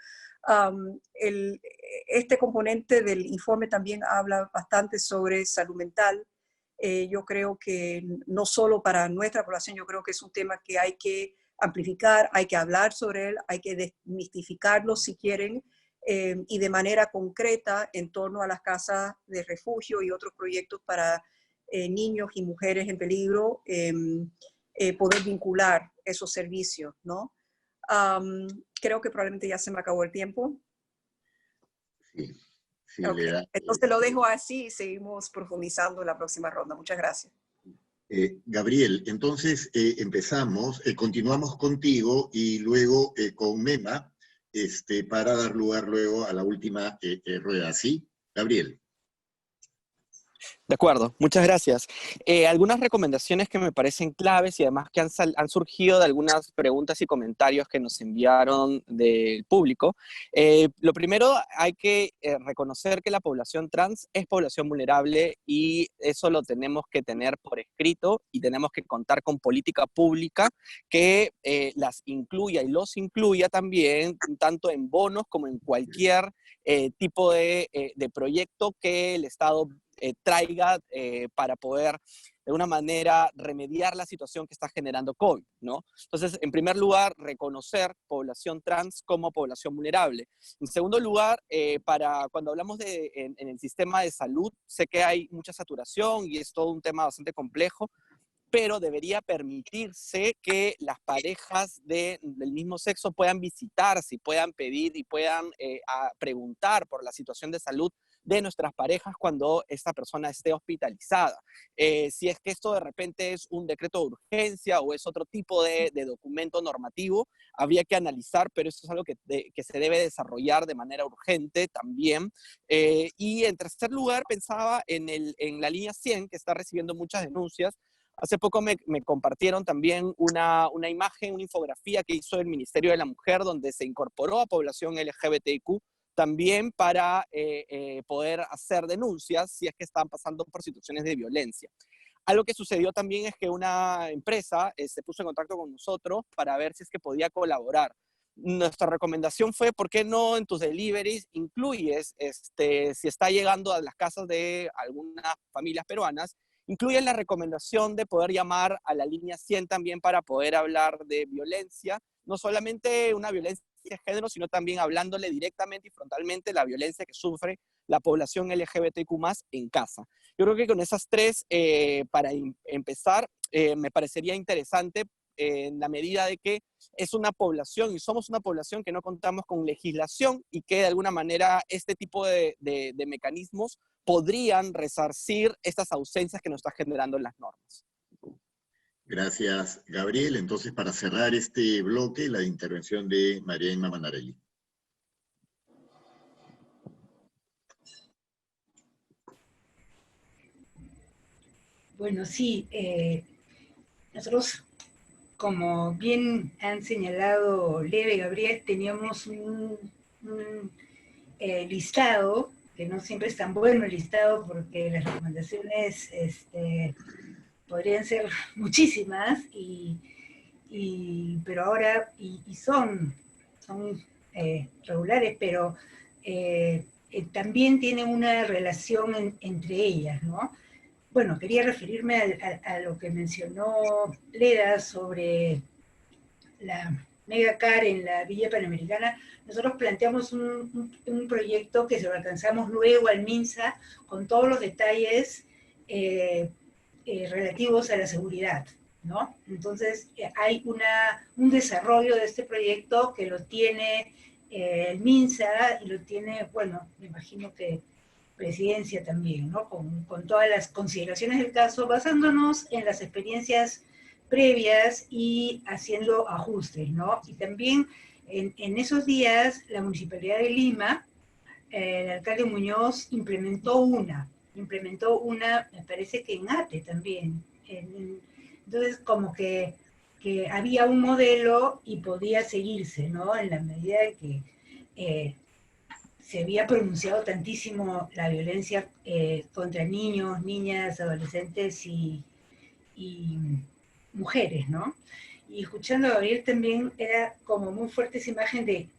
Este componente del informe también habla bastante sobre salud mental. Yo creo que no solo para nuestra población, yo creo que es un tema que hay que amplificar, hay que hablar sobre él, hay que desmistificarlo si quieren, y de manera concreta en torno a las casas de refugio y otros proyectos para niños y mujeres en peligro, poder vincular esos servicios, ¿no? Creo que probablemente ya se me acabó el tiempo. Sí, sí, Okay. Entonces lo dejo así y seguimos profundizando en la próxima ronda. Muchas gracias. Gabriel, entonces empezamos, continuamos contigo y luego con Mema, para dar lugar luego a la última rueda, ¿sí? Gabriel. De acuerdo, muchas gracias. Algunas recomendaciones que me parecen claves y además que han surgido de algunas preguntas y comentarios que nos enviaron del público. Lo primero, hay que reconocer que la población trans es población vulnerable y eso lo tenemos que tener por escrito y tenemos que contar con política pública que las incluya y los incluya también, tanto en bonos como en cualquier tipo de proyecto que el Estado traiga para poder de alguna manera remediar la situación que está generando COVID, ¿no? Entonces, en primer lugar, reconocer población trans como población vulnerable. En segundo lugar, para cuando hablamos en el sistema de salud, sé que hay mucha saturación y es todo un tema bastante complejo, pero debería permitirse que las parejas del mismo sexo puedan visitarse y puedan pedir y puedan preguntar por la situación de salud de nuestras parejas cuando esta persona esté hospitalizada. Si es que esto de repente es un decreto de urgencia o es otro tipo de documento normativo, habría que analizar, pero esto es algo que se debe desarrollar de manera urgente también. Y en tercer lugar, pensaba en la línea 100, que está recibiendo muchas denuncias. Hace poco me compartieron también una imagen, una infografía que hizo el Ministerio de la Mujer, donde se incorporó a población LGBTIQ también para poder hacer denuncias si es que están pasando por situaciones de violencia. Algo que sucedió también es que una empresa se puso en contacto con nosotros para ver si es que podía colaborar. Nuestra recomendación fue, ¿por qué no en tus deliveries incluyes, si está llegando a las casas de algunas familias peruanas, incluyen la recomendación de poder llamar a la línea 100 también para poder hablar de violencia, no solamente una violencia de género, sino también hablándole directamente y frontalmente la violencia que sufre la población LGBTQ+ en casa. Yo creo que con esas tres, para empezar, me parecería interesante en la medida de que es una población y somos una población que no contamos con legislación y que de alguna manera este tipo de mecanismos podrían resarcir estas ausencias que nos está generando en las normas. Gracias, Gabriel. Entonces, para cerrar este bloque, la intervención de María Inma Manarelli. Bueno, sí, nosotros, como bien han señalado Leve y Gabriel, teníamos un listado que no siempre es tan bueno el listado porque las recomendaciones podrían ser muchísimas, pero ahora, son regulares, pero también tienen una relación entre ellas, ¿no? Bueno, quería referirme a lo que mencionó Leda sobre la Megacar en la Villa Panamericana. Nosotros planteamos un proyecto que se lo alcanzamos luego al MINSA con todos los detalles relativos a la seguridad, ¿no? Entonces hay un desarrollo de este proyecto que lo tiene el MINSA y lo tiene, bueno, me imagino que Presidencia también, ¿no? Con todas las consideraciones del caso, basándonos en las experiencias previas y haciendo ajustes, ¿no? Y también en esos días la Municipalidad de Lima, el alcalde Muñoz implementó una, me parece que en ATE también. Entonces, como que había un modelo y podía seguirse, ¿no? En la medida de que se había pronunciado tantísimo la violencia contra niños, niñas, adolescentes y mujeres, ¿no? Y escuchando a Gabriel también era como muy fuerte esa imagen de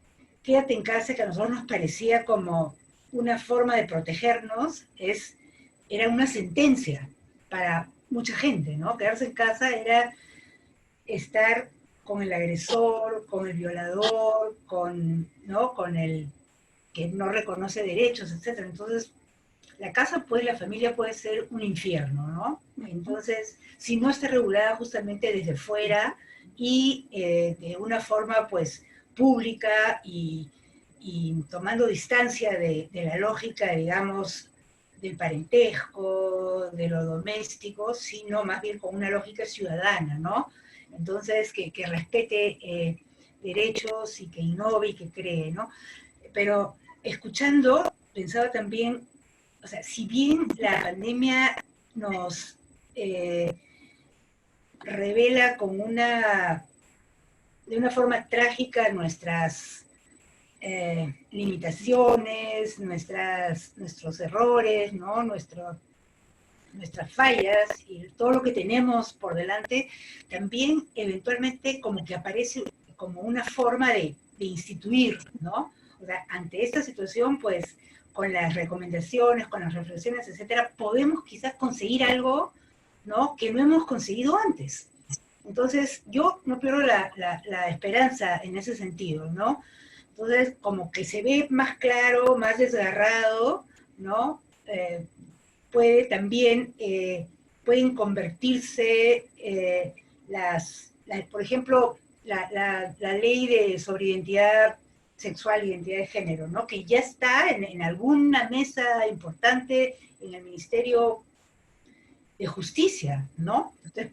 quédate en casa, que a nosotros nos parecía como una forma de protegernos, era una sentencia para mucha gente, ¿no? Quedarse en casa era estar con el agresor, con el violador, ¿no? Con el que no reconoce derechos, etc. Entonces, la familia puede ser un infierno, ¿no? Entonces, si no está regulada justamente desde fuera y de una forma, pues, pública y tomando distancia de la lógica, digamos, del parentesco, de lo doméstico, sino más bien con una lógica ciudadana, ¿no? Entonces, que respete derechos y que innove y que cree, ¿no? Pero escuchando, pensaba también, o sea, si bien la pandemia nos revela de una forma trágica nuestras limitaciones, nuestros errores, ¿no? Nuestras fallas y todo lo que tenemos por delante, también eventualmente como que aparece como una forma de instituir, ¿no? O sea, ante esta situación, pues, con las recomendaciones, con las reflexiones, etcétera, podemos quizás conseguir algo, ¿no? Que no hemos conseguido antes. Entonces, yo no pierdo la esperanza en ese sentido, ¿no? Entonces, como que se ve más claro, más desgarrado, ¿no? Puede también, pueden convertirse por ejemplo, la ley sobre identidad sexual e identidad de género, ¿no? Que ya está en alguna mesa importante en el Ministerio de Justicia, ¿no? Entonces,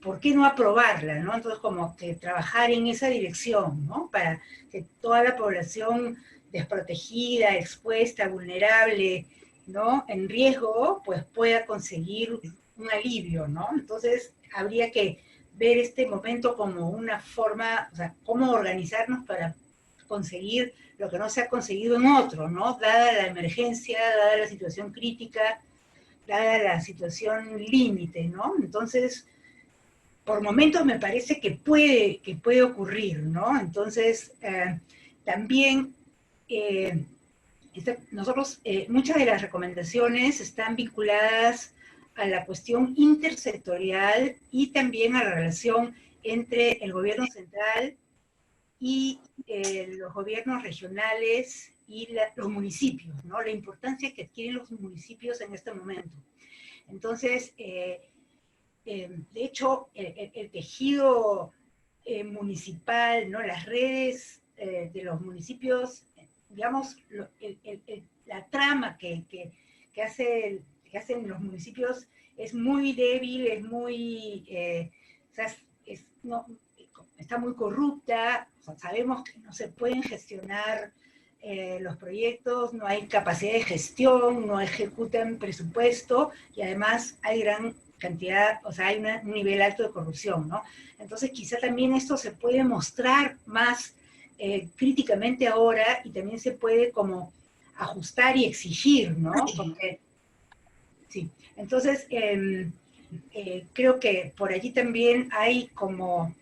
¿por qué no aprobarla, no? Entonces, como que trabajar en esa dirección, ¿no? Para que toda la población desprotegida, expuesta, vulnerable, ¿no? En riesgo, pues pueda conseguir un alivio, ¿no? Entonces, habría que ver este momento como una forma, o sea, cómo organizarnos para conseguir lo que no se ha conseguido en otro, ¿no? Dada la emergencia, dada la situación crítica, dada la situación límite, ¿no? Entonces, por momentos me parece que puede ocurrir, ¿no? Entonces, también nosotros, muchas de las recomendaciones están vinculadas a la cuestión intersectorial y también a la relación entre el gobierno central y los gobiernos regionales y los municipios, ¿no? La importancia que adquieren los municipios en este momento. Entonces, de hecho, el tejido municipal, ¿no? Las redes de los municipios, digamos, la trama que hacen los municipios es muy débil, es muy, o sea, está muy corrupta, o sea, sabemos que no se pueden gestionar los proyectos, no hay capacidad de gestión, no ejecutan presupuesto y además hay gran cantidad, o sea, hay un nivel alto de corrupción, ¿no? Entonces quizá también esto se puede mostrar más críticamente ahora y también se puede como ajustar y exigir, ¿no? Porque, sí, entonces creo que por allí también hay como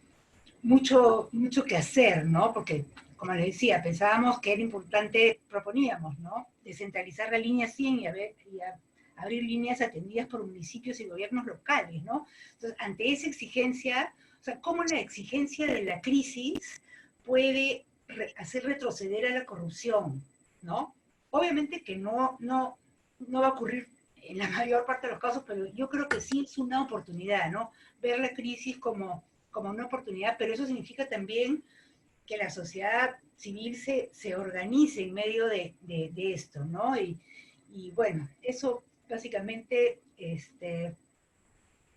mucho que hacer, ¿no? Porque, como les decía, pensábamos que era importante, proponíamos, ¿no? Descentralizar la línea 100 y abrir líneas atendidas por municipios y gobiernos locales, ¿no? Entonces, ante esa exigencia, o sea, ¿cómo la exigencia de la crisis puede hacer retroceder a la corrupción, ¿no? Obviamente que no va a ocurrir en la mayor parte de los casos, pero yo creo que sí es una oportunidad, ¿no? Ver la crisis como una oportunidad, pero eso significa también que la sociedad civil se organice en medio de esto, ¿no? Y bueno, eso básicamente,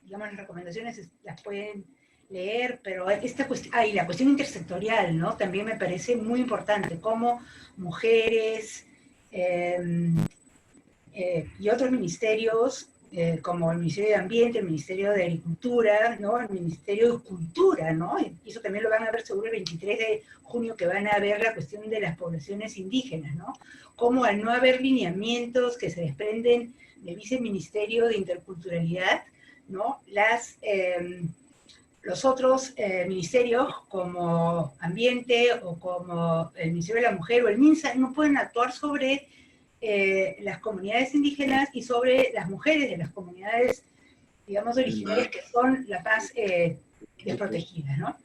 digamos, las recomendaciones las pueden leer, pero esta cuestión, y la cuestión intersectorial, ¿no? También me parece muy importante, cómo mujeres y otros ministerios, como el Ministerio de Ambiente, el Ministerio de Agricultura, ¿no? El Ministerio de Cultura, ¿no? Y eso también lo van a ver seguro el 23 de junio, que van a ver la cuestión de las poblaciones indígenas, ¿no? Cómo al no haber lineamientos que se desprenden del Viceministerio de Interculturalidad, ¿no? Los otros ministerios, como Ambiente o como el Ministerio de la Mujer o el MINSA, no pueden actuar sobre las comunidades indígenas y sobre las mujeres de las comunidades, digamos, originarias, que son las más desprotegidas, ¿no?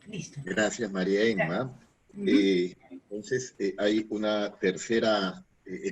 Listo. Gracias, María Emma. Entonces, hay una tercera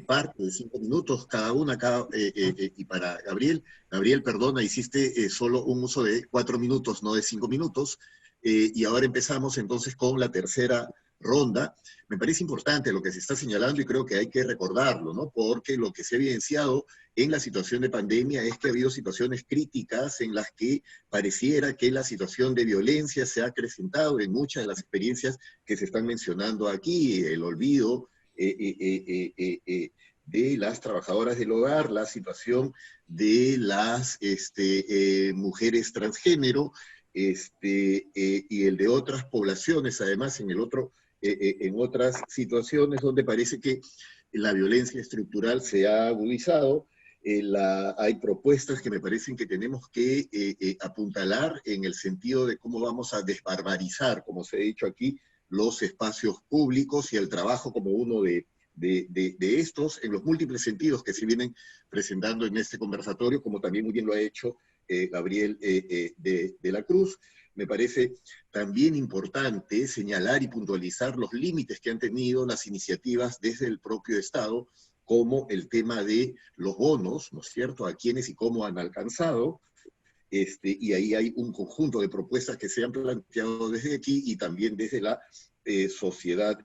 parte de 5 minutos cada una, y para Gabriel. Gabriel, perdona, hiciste solo un uso de 4 minutos, no de 5 minutos, y ahora empezamos entonces con la tercera ronda. Me parece importante lo que se está señalando y creo que hay que recordarlo, ¿no? Porque lo que se ha evidenciado en la situación de pandemia es que ha habido situaciones críticas en las que pareciera que la situación de violencia se ha acrecentado en muchas de las experiencias que se están mencionando aquí, el olvido de las trabajadoras del hogar, la situación de las mujeres transgénero, y el de otras poblaciones, además, en otras situaciones donde parece que la violencia estructural se ha agudizado. Hay propuestas que me parecen que tenemos que apuntalar en el sentido de cómo vamos a desbarbarizar, como se ha dicho aquí, los espacios públicos y el trabajo como uno de estos, en los múltiples sentidos que se vienen presentando en este conversatorio, como también muy bien lo ha hecho Gabriel de la Cruz. Me parece también importante señalar y puntualizar los límites que han tenido las iniciativas desde el propio Estado, como el tema de los bonos, ¿no es cierto?, a quiénes y cómo han alcanzado, y ahí hay un conjunto de propuestas que se han planteado desde aquí y también desde la sociedad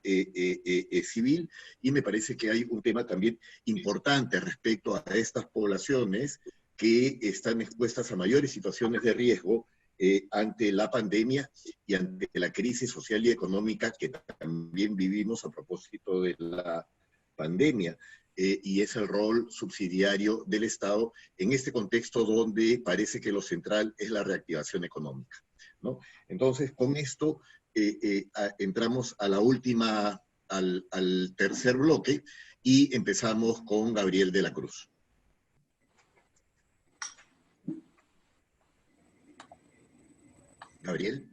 civil, y me parece que hay un tema también importante respecto a estas poblaciones que están expuestas a mayores situaciones de riesgo ante la pandemia y ante la crisis social y económica que también vivimos a propósito de la pandemia. Y es el rol subsidiario del Estado en este contexto donde parece que lo central es la reactivación económica, ¿no? Entonces, con esto entramos a la última, al tercer bloque, y empezamos con Gabriel de la Cruz. Gabriel.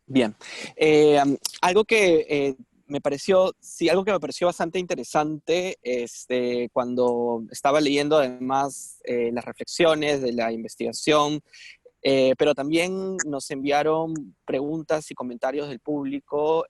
Bien. Algo que me pareció bastante interesante cuando estaba leyendo además las reflexiones de la investigación, pero también nos enviaron preguntas y comentarios del público.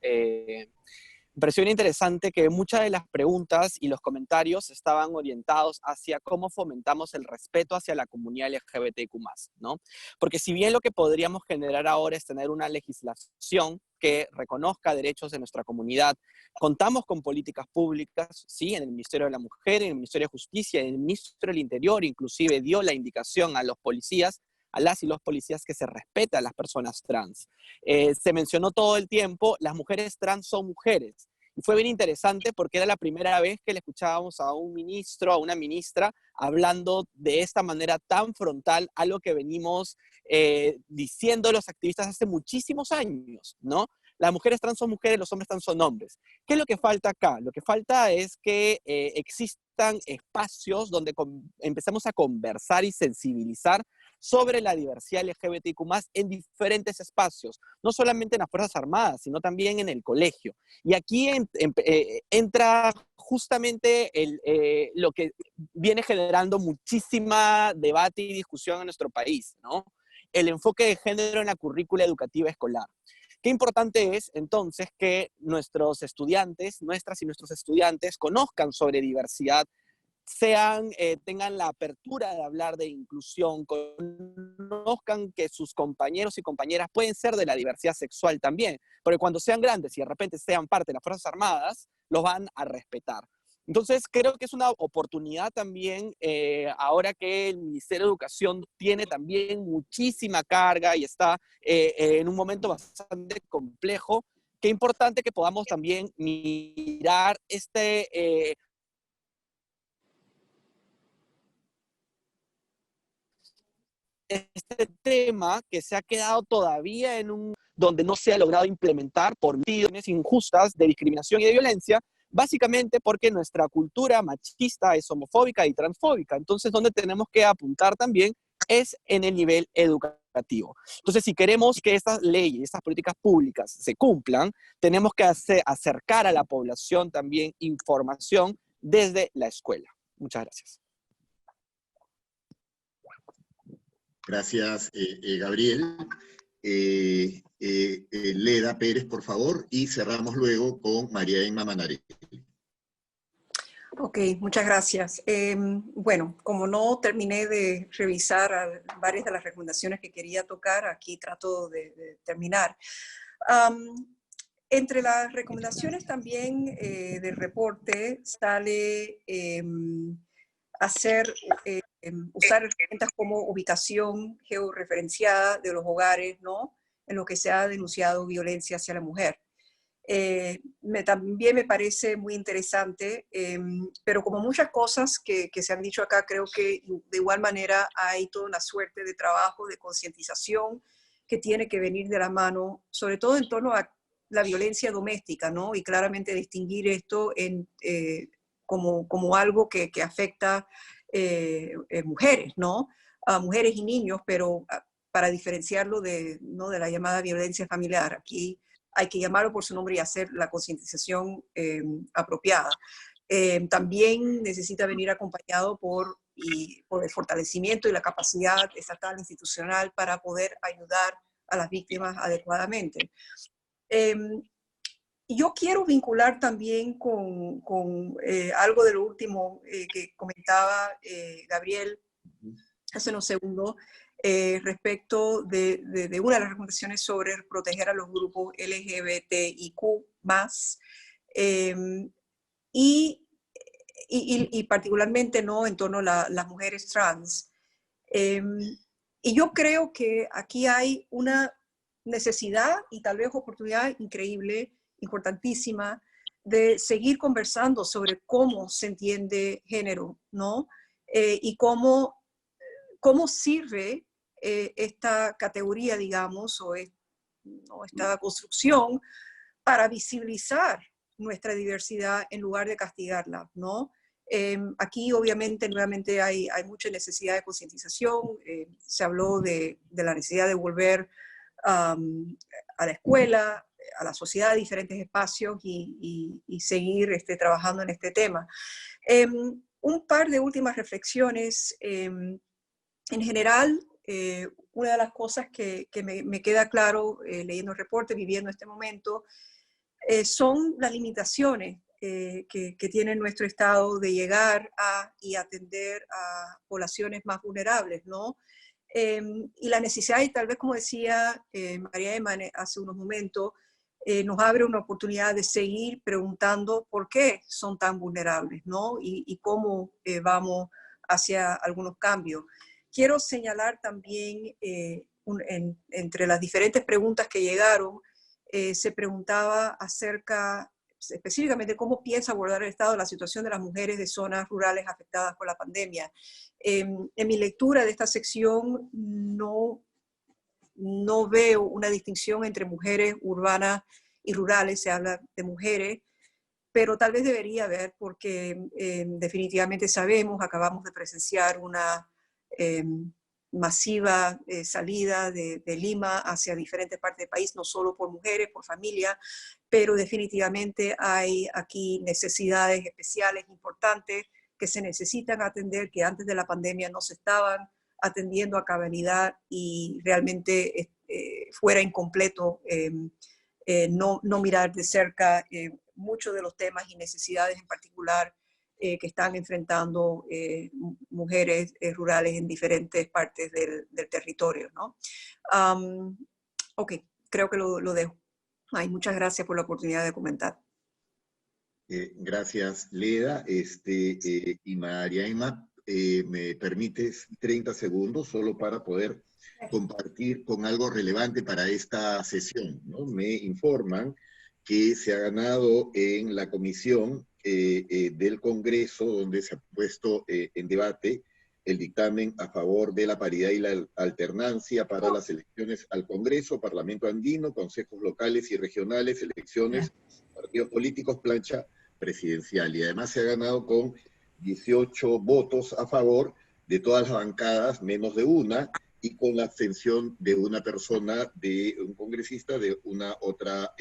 Me pareció bien interesante que muchas de las preguntas y los comentarios estaban orientados hacia cómo fomentamos el respeto hacia la comunidad LGBTQ+, ¿no? Porque si bien lo que podríamos generar ahora es tener una legislación que reconozca derechos de nuestra comunidad, contamos con políticas públicas, sí, en el Ministerio de la Mujer, en el Ministerio de Justicia, en el Ministerio del Interior, inclusive dio la indicación a los policías, a las y los policías, que se respete a las personas trans. Se mencionó todo el tiempo, las mujeres trans son mujeres. Y fue bien interesante porque era la primera vez que le escuchábamos a un ministro, a una ministra, hablando de esta manera tan frontal, algo que venimos diciendo los activistas hace muchísimos años, ¿no? las mujeres trans son mujeres, los hombres trans son hombres. ¿Qué es lo que falta acá? Lo que falta es que existan espacios donde empecemos a conversar y sensibilizar sobre la diversidad LGBTIQ+, en diferentes espacios, no solamente en las Fuerzas Armadas, sino también en el colegio. Y aquí entra justamente lo que viene generando muchísima debate y discusión en nuestro país, ¿no? El enfoque de género en la currícula educativa escolar. Qué importante es, entonces, que nuestros estudiantes, nuestras y nuestros estudiantes, conozcan sobre diversidad, tengan la apertura de hablar de inclusión, conozcan que sus compañeros y compañeras pueden ser de la diversidad sexual también, porque cuando sean grandes y de repente sean parte de las Fuerzas Armadas, los van a respetar. Entonces, creo que es una oportunidad también, ahora que el Ministerio de Educación tiene también muchísima carga y está en un momento bastante complejo, qué importante que podamos también mirar este tema que se ha quedado todavía donde no se ha logrado implementar por razones injustas de discriminación y de violencia, básicamente porque nuestra cultura machista es homofóbica y transfóbica. Entonces, donde tenemos que apuntar también es en el nivel educativo. Entonces, si queremos que estas leyes, estas políticas públicas se cumplan, tenemos que acercar a la población también información desde la escuela. Muchas gracias. Gracias, Gabriel. Leda Pérez, por favor, y cerramos luego con María Emma Manarelli. Ok, muchas gracias. Bueno, como no terminé de revisar varias de las recomendaciones que quería tocar, aquí trato de terminar. Entre las recomendaciones también del reporte sale usar herramientas como ubicación georreferenciada de los hogares, ¿no? En lo que se ha denunciado violencia hacia la mujer. También me parece muy interesante, pero como muchas cosas que se han dicho acá, creo que de igual manera hay toda una suerte de trabajo, de concientización que tiene que venir de la mano, sobre todo en torno a la violencia doméstica, ¿no? Y claramente distinguir esto como algo que afecta mujeres, ¿no? A mujeres y niños, pero para diferenciarlo ¿no? de la llamada violencia familiar. Aquí hay que llamarlo por su nombre y hacer la concientización apropiada. También necesita venir acompañado por el fortalecimiento y la capacidad estatal institucional para poder ayudar a las víctimas adecuadamente. Yo quiero vincular también con algo de lo último que comentaba Gabriel hace unos segundos, respecto de una de las recomendaciones sobre proteger a los grupos LGBTIQ+, y particularmente ¿no? en torno a las mujeres trans. Y yo creo que aquí hay una necesidad y tal vez oportunidad increíble, importantísima, de seguir conversando sobre cómo se entiende género, ¿no? Y cómo sirve esta categoría, digamos, o esta construcción para visibilizar nuestra diversidad en lugar de castigarla, ¿no? Aquí obviamente nuevamente hay mucha necesidad de concientización, se habló de la necesidad de volver a la escuela, a la sociedad, a diferentes espacios y seguir trabajando en este tema. Un par de últimas reflexiones. En general, una de las cosas que me queda claro leyendo el reporte, viviendo este momento, son las limitaciones que tiene nuestro Estado de llegar a y atender a poblaciones más vulnerables, ¿no? Y la necesidad, y tal vez como decía María Emma hace unos momentos, nos abre una oportunidad de seguir preguntando por qué son tan vulnerables, ¿no? Y cómo vamos hacia algunos cambios. Quiero señalar también, entre las diferentes preguntas que llegaron, se preguntaba acerca específicamente cómo piensa abordar el Estado la situación de las mujeres de zonas rurales afectadas por la pandemia. En mi lectura de esta sección no veo una distinción entre mujeres urbanas y rurales, se habla de mujeres, pero tal vez debería haber, porque definitivamente sabemos, acabamos de presenciar una masiva salida de Lima hacia diferentes partes del país, no solo por mujeres, por familia, pero definitivamente hay aquí necesidades especiales importantes que se necesitan atender, que antes de la pandemia no se estaban atendiendo a cabalidad y realmente fuera incompleto no mirar de cerca muchos de los temas y necesidades en particular que están enfrentando mujeres rurales en diferentes partes del territorio, ¿no? Ok, creo que lo dejo. Ay, muchas gracias por la oportunidad de comentar. Gracias, Leda. Y María Emma, ¿me permites 30 segundos solo para poder compartir con algo relevante para esta sesión, ¿no? Me informan que se ha ganado en la comisión del Congreso, donde se ha puesto en debate el dictamen a favor de la paridad y la alternancia para las elecciones al Congreso, Parlamento Andino, consejos locales y regionales, elecciones, partidos políticos, plancha presidencial. Y además se ha ganado con 18 votos a favor de todas las bancadas, menos de una, y con la abstención de una persona, de un congresista de una otra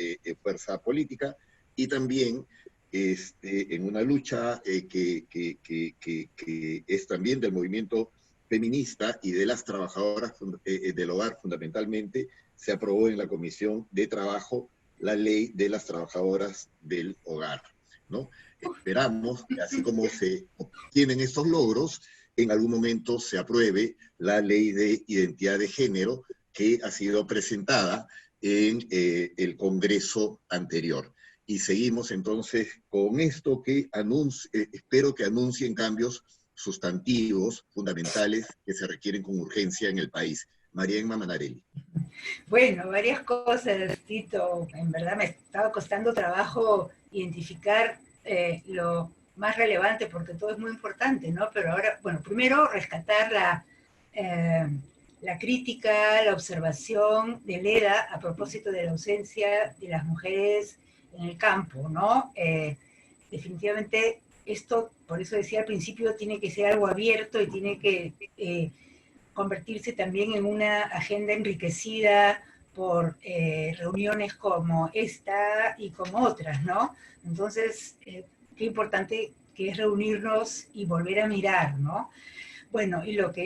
fuerza política, y también en una lucha que es también del movimiento feminista y de las trabajadoras del hogar fundamentalmente, se aprobó en la Comisión de Trabajo la ley de las trabajadoras del hogar, ¿no? Esperamos que así como se obtienen estos logros, en algún momento se apruebe la ley de identidad de género que ha sido presentada en el Congreso anterior. Y seguimos entonces con esto que espero que anuncien cambios sustantivos, fundamentales, que se requieren con urgencia en el país. María Emma Manarelli. Bueno, varias cosas, Tito. En verdad me estaba costando trabajo identificar lo más relevante, porque todo es muy importante, ¿no? Pero ahora, bueno, primero rescatar la crítica, la observación de Leda a propósito de la ausencia de las mujeres en el campo, ¿no? Definitivamente esto, por eso decía al principio, tiene que ser algo abierto y tiene que convertirse también en una agenda enriquecida por reuniones como esta y como otras, ¿no? Entonces, qué importante que es reunirnos y volver a mirar, ¿no? Bueno, y lo que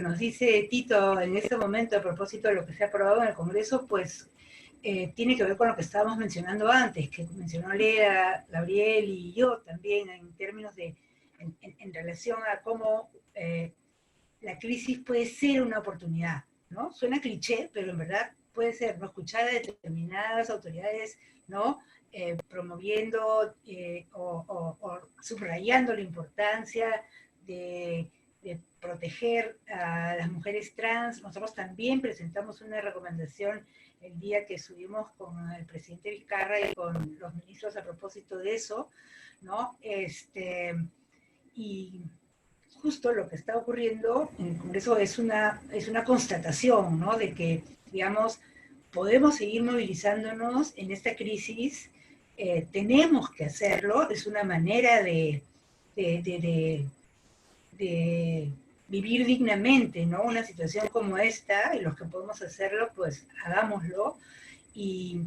nos dice Tito en este momento a propósito de lo que se ha aprobado en el Congreso, pues tiene que ver con lo que estábamos mencionando antes, que mencionó Lea, Gabriel y yo también, en términos de, en relación a cómo la crisis puede ser una oportunidad, ¿no? Suena cliché, pero en verdad puede ser, ¿no? Escuchar a determinadas autoridades, ¿no? Promoviendo o subrayando la importancia de proteger a las mujeres trans. Nosotros también presentamos una recomendación el día que estuvimos con el presidente Vizcarra y con los ministros a propósito de eso, ¿no? Y justo lo que está ocurriendo en el Congreso es una constatación, ¿no? De que, digamos, podemos seguir movilizándonos en esta crisis, tenemos que hacerlo, es una manera de vivir dignamente, ¿no? Una situación como esta, y los que podemos hacerlo, pues hagámoslo, y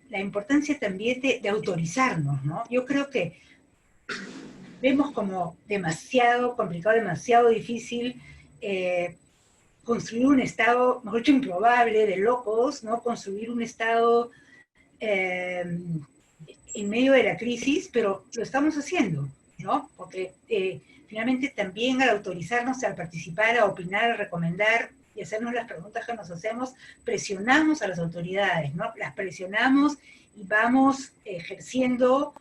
la importancia también de autorizarnos, ¿no? Yo creo que vemos como demasiado complicado, demasiado difícil construir un Estado, mejor dicho, improbable, de locos, ¿no? Construir un Estado en medio de la crisis, pero lo estamos haciendo, ¿no? Porque finalmente también al autorizarnos, al participar, a opinar, a recomendar y hacernos las preguntas que nos hacemos, presionamos a las autoridades, ¿no? Las presionamos y vamos ejerciendo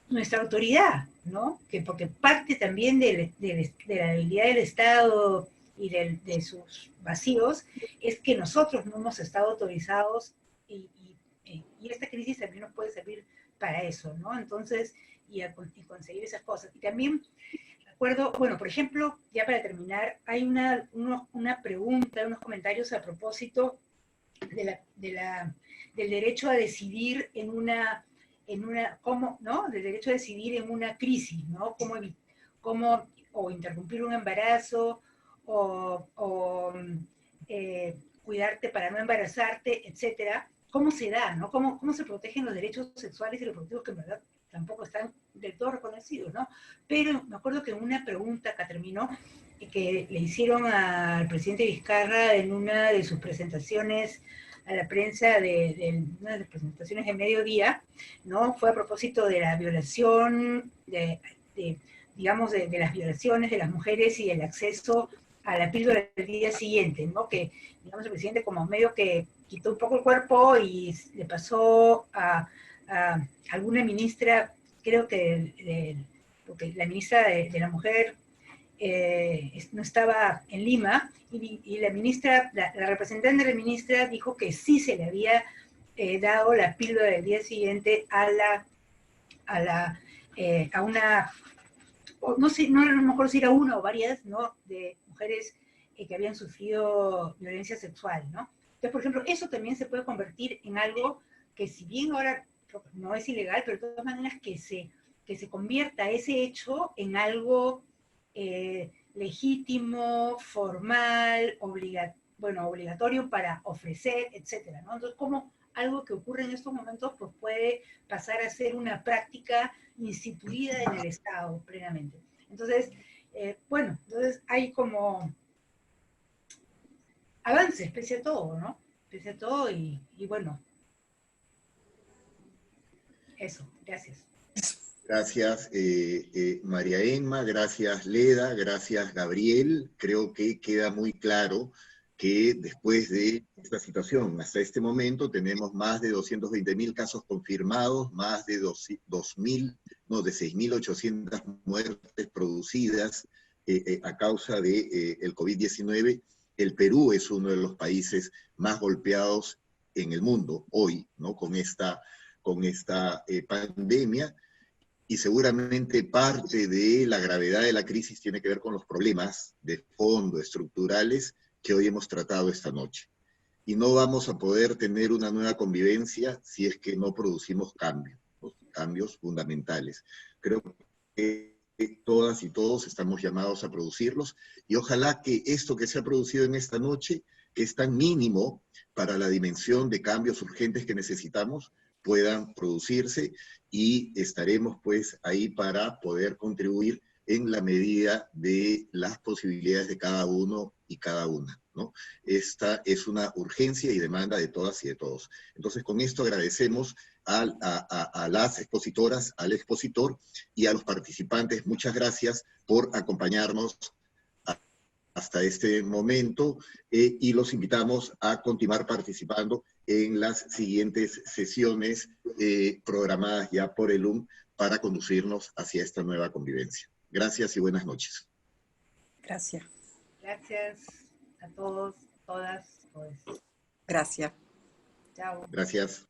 nuestra autoridad, ¿no? Porque parte también de la debilidad del Estado y de sus vacíos es que nosotros no hemos estado autorizados y esta crisis también nos puede servir para eso, ¿no? Entonces, y conseguir esas cosas. Y también recuerdo, bueno, por ejemplo, ya para terminar, hay una pregunta, unos comentarios a propósito del derecho a decidir ¿cómo, no? Del derecho a decidir en una crisis, ¿no? Cómo o interrumpir un embarazo, cuidarte para no embarazarte, etcétera. ¿Cómo se da, no? ¿Cómo se protegen los derechos sexuales y reproductivos que en verdad tampoco están del todo reconocidos, ¿no? Pero me acuerdo que en una pregunta que terminó, que le hicieron al presidente Vizcarra en una de sus presentaciones a la prensa, una de las presentaciones de mediodía, ¿no? Fue a propósito de la violación, digamos, de las violaciones de las mujeres y el acceso a la píldora del día siguiente, ¿no? Que, digamos, el presidente como medio que quitó un poco el cuerpo y le pasó a alguna ministra, creo que porque la ministra de la Mujer no estaba en Lima, y la ministra, la representante de la ministra dijo que sí se le había dado la píldora del día siguiente a una, no sé, no me acuerdo si era una o varias, ¿no? De mujeres que habían sufrido violencia sexual, ¿no? Entonces, por ejemplo, eso también se puede convertir en algo que, si bien ahora no es ilegal, pero de todas maneras que se convierta ese hecho en algo legítimo, formal, obligatorio para ofrecer, etcétera, ¿no? Entonces, como algo que ocurre en estos momentos, pues puede pasar a ser una práctica instituida en el Estado plenamente. Entonces, entonces hay como avances, pese a todo, ¿no? Pese a todo, y bueno, eso, gracias. Gracias, María Emma, gracias, Leda, gracias, Gabriel. Creo que queda muy claro que después de esta situación, hasta este momento, tenemos más de 220.000 casos confirmados, más de 6.800 muertes producidas a causa de el COVID-19. El Perú es uno de los países más golpeados en el mundo hoy, ¿no? Con esta pandemia. Y seguramente parte de la gravedad de la crisis tiene que ver con los problemas de fondo, estructurales, que hoy hemos tratado esta noche. Y no vamos a poder tener una nueva convivencia si es que no producimos cambios fundamentales. Creo que todas y todos estamos llamados a producirlos, y ojalá que esto que se ha producido en esta noche, que es tan mínimo para la dimensión de cambios urgentes que necesitamos, puedan producirse, y estaremos pues ahí para poder contribuir en la medida de las posibilidades de cada uno y cada una, ¿no? Esta es una urgencia y demanda de todas y de todos. Entonces, con esto agradecemos a las expositoras, al expositor y a los participantes. Muchas gracias por acompañarnos hasta este momento, y los invitamos a continuar participando en las siguientes sesiones programadas ya por el LUM para conducirnos hacia esta nueva convivencia. Gracias y buenas noches. Gracias. Gracias a todos, todas, todos. Gracias. Chao. Gracias.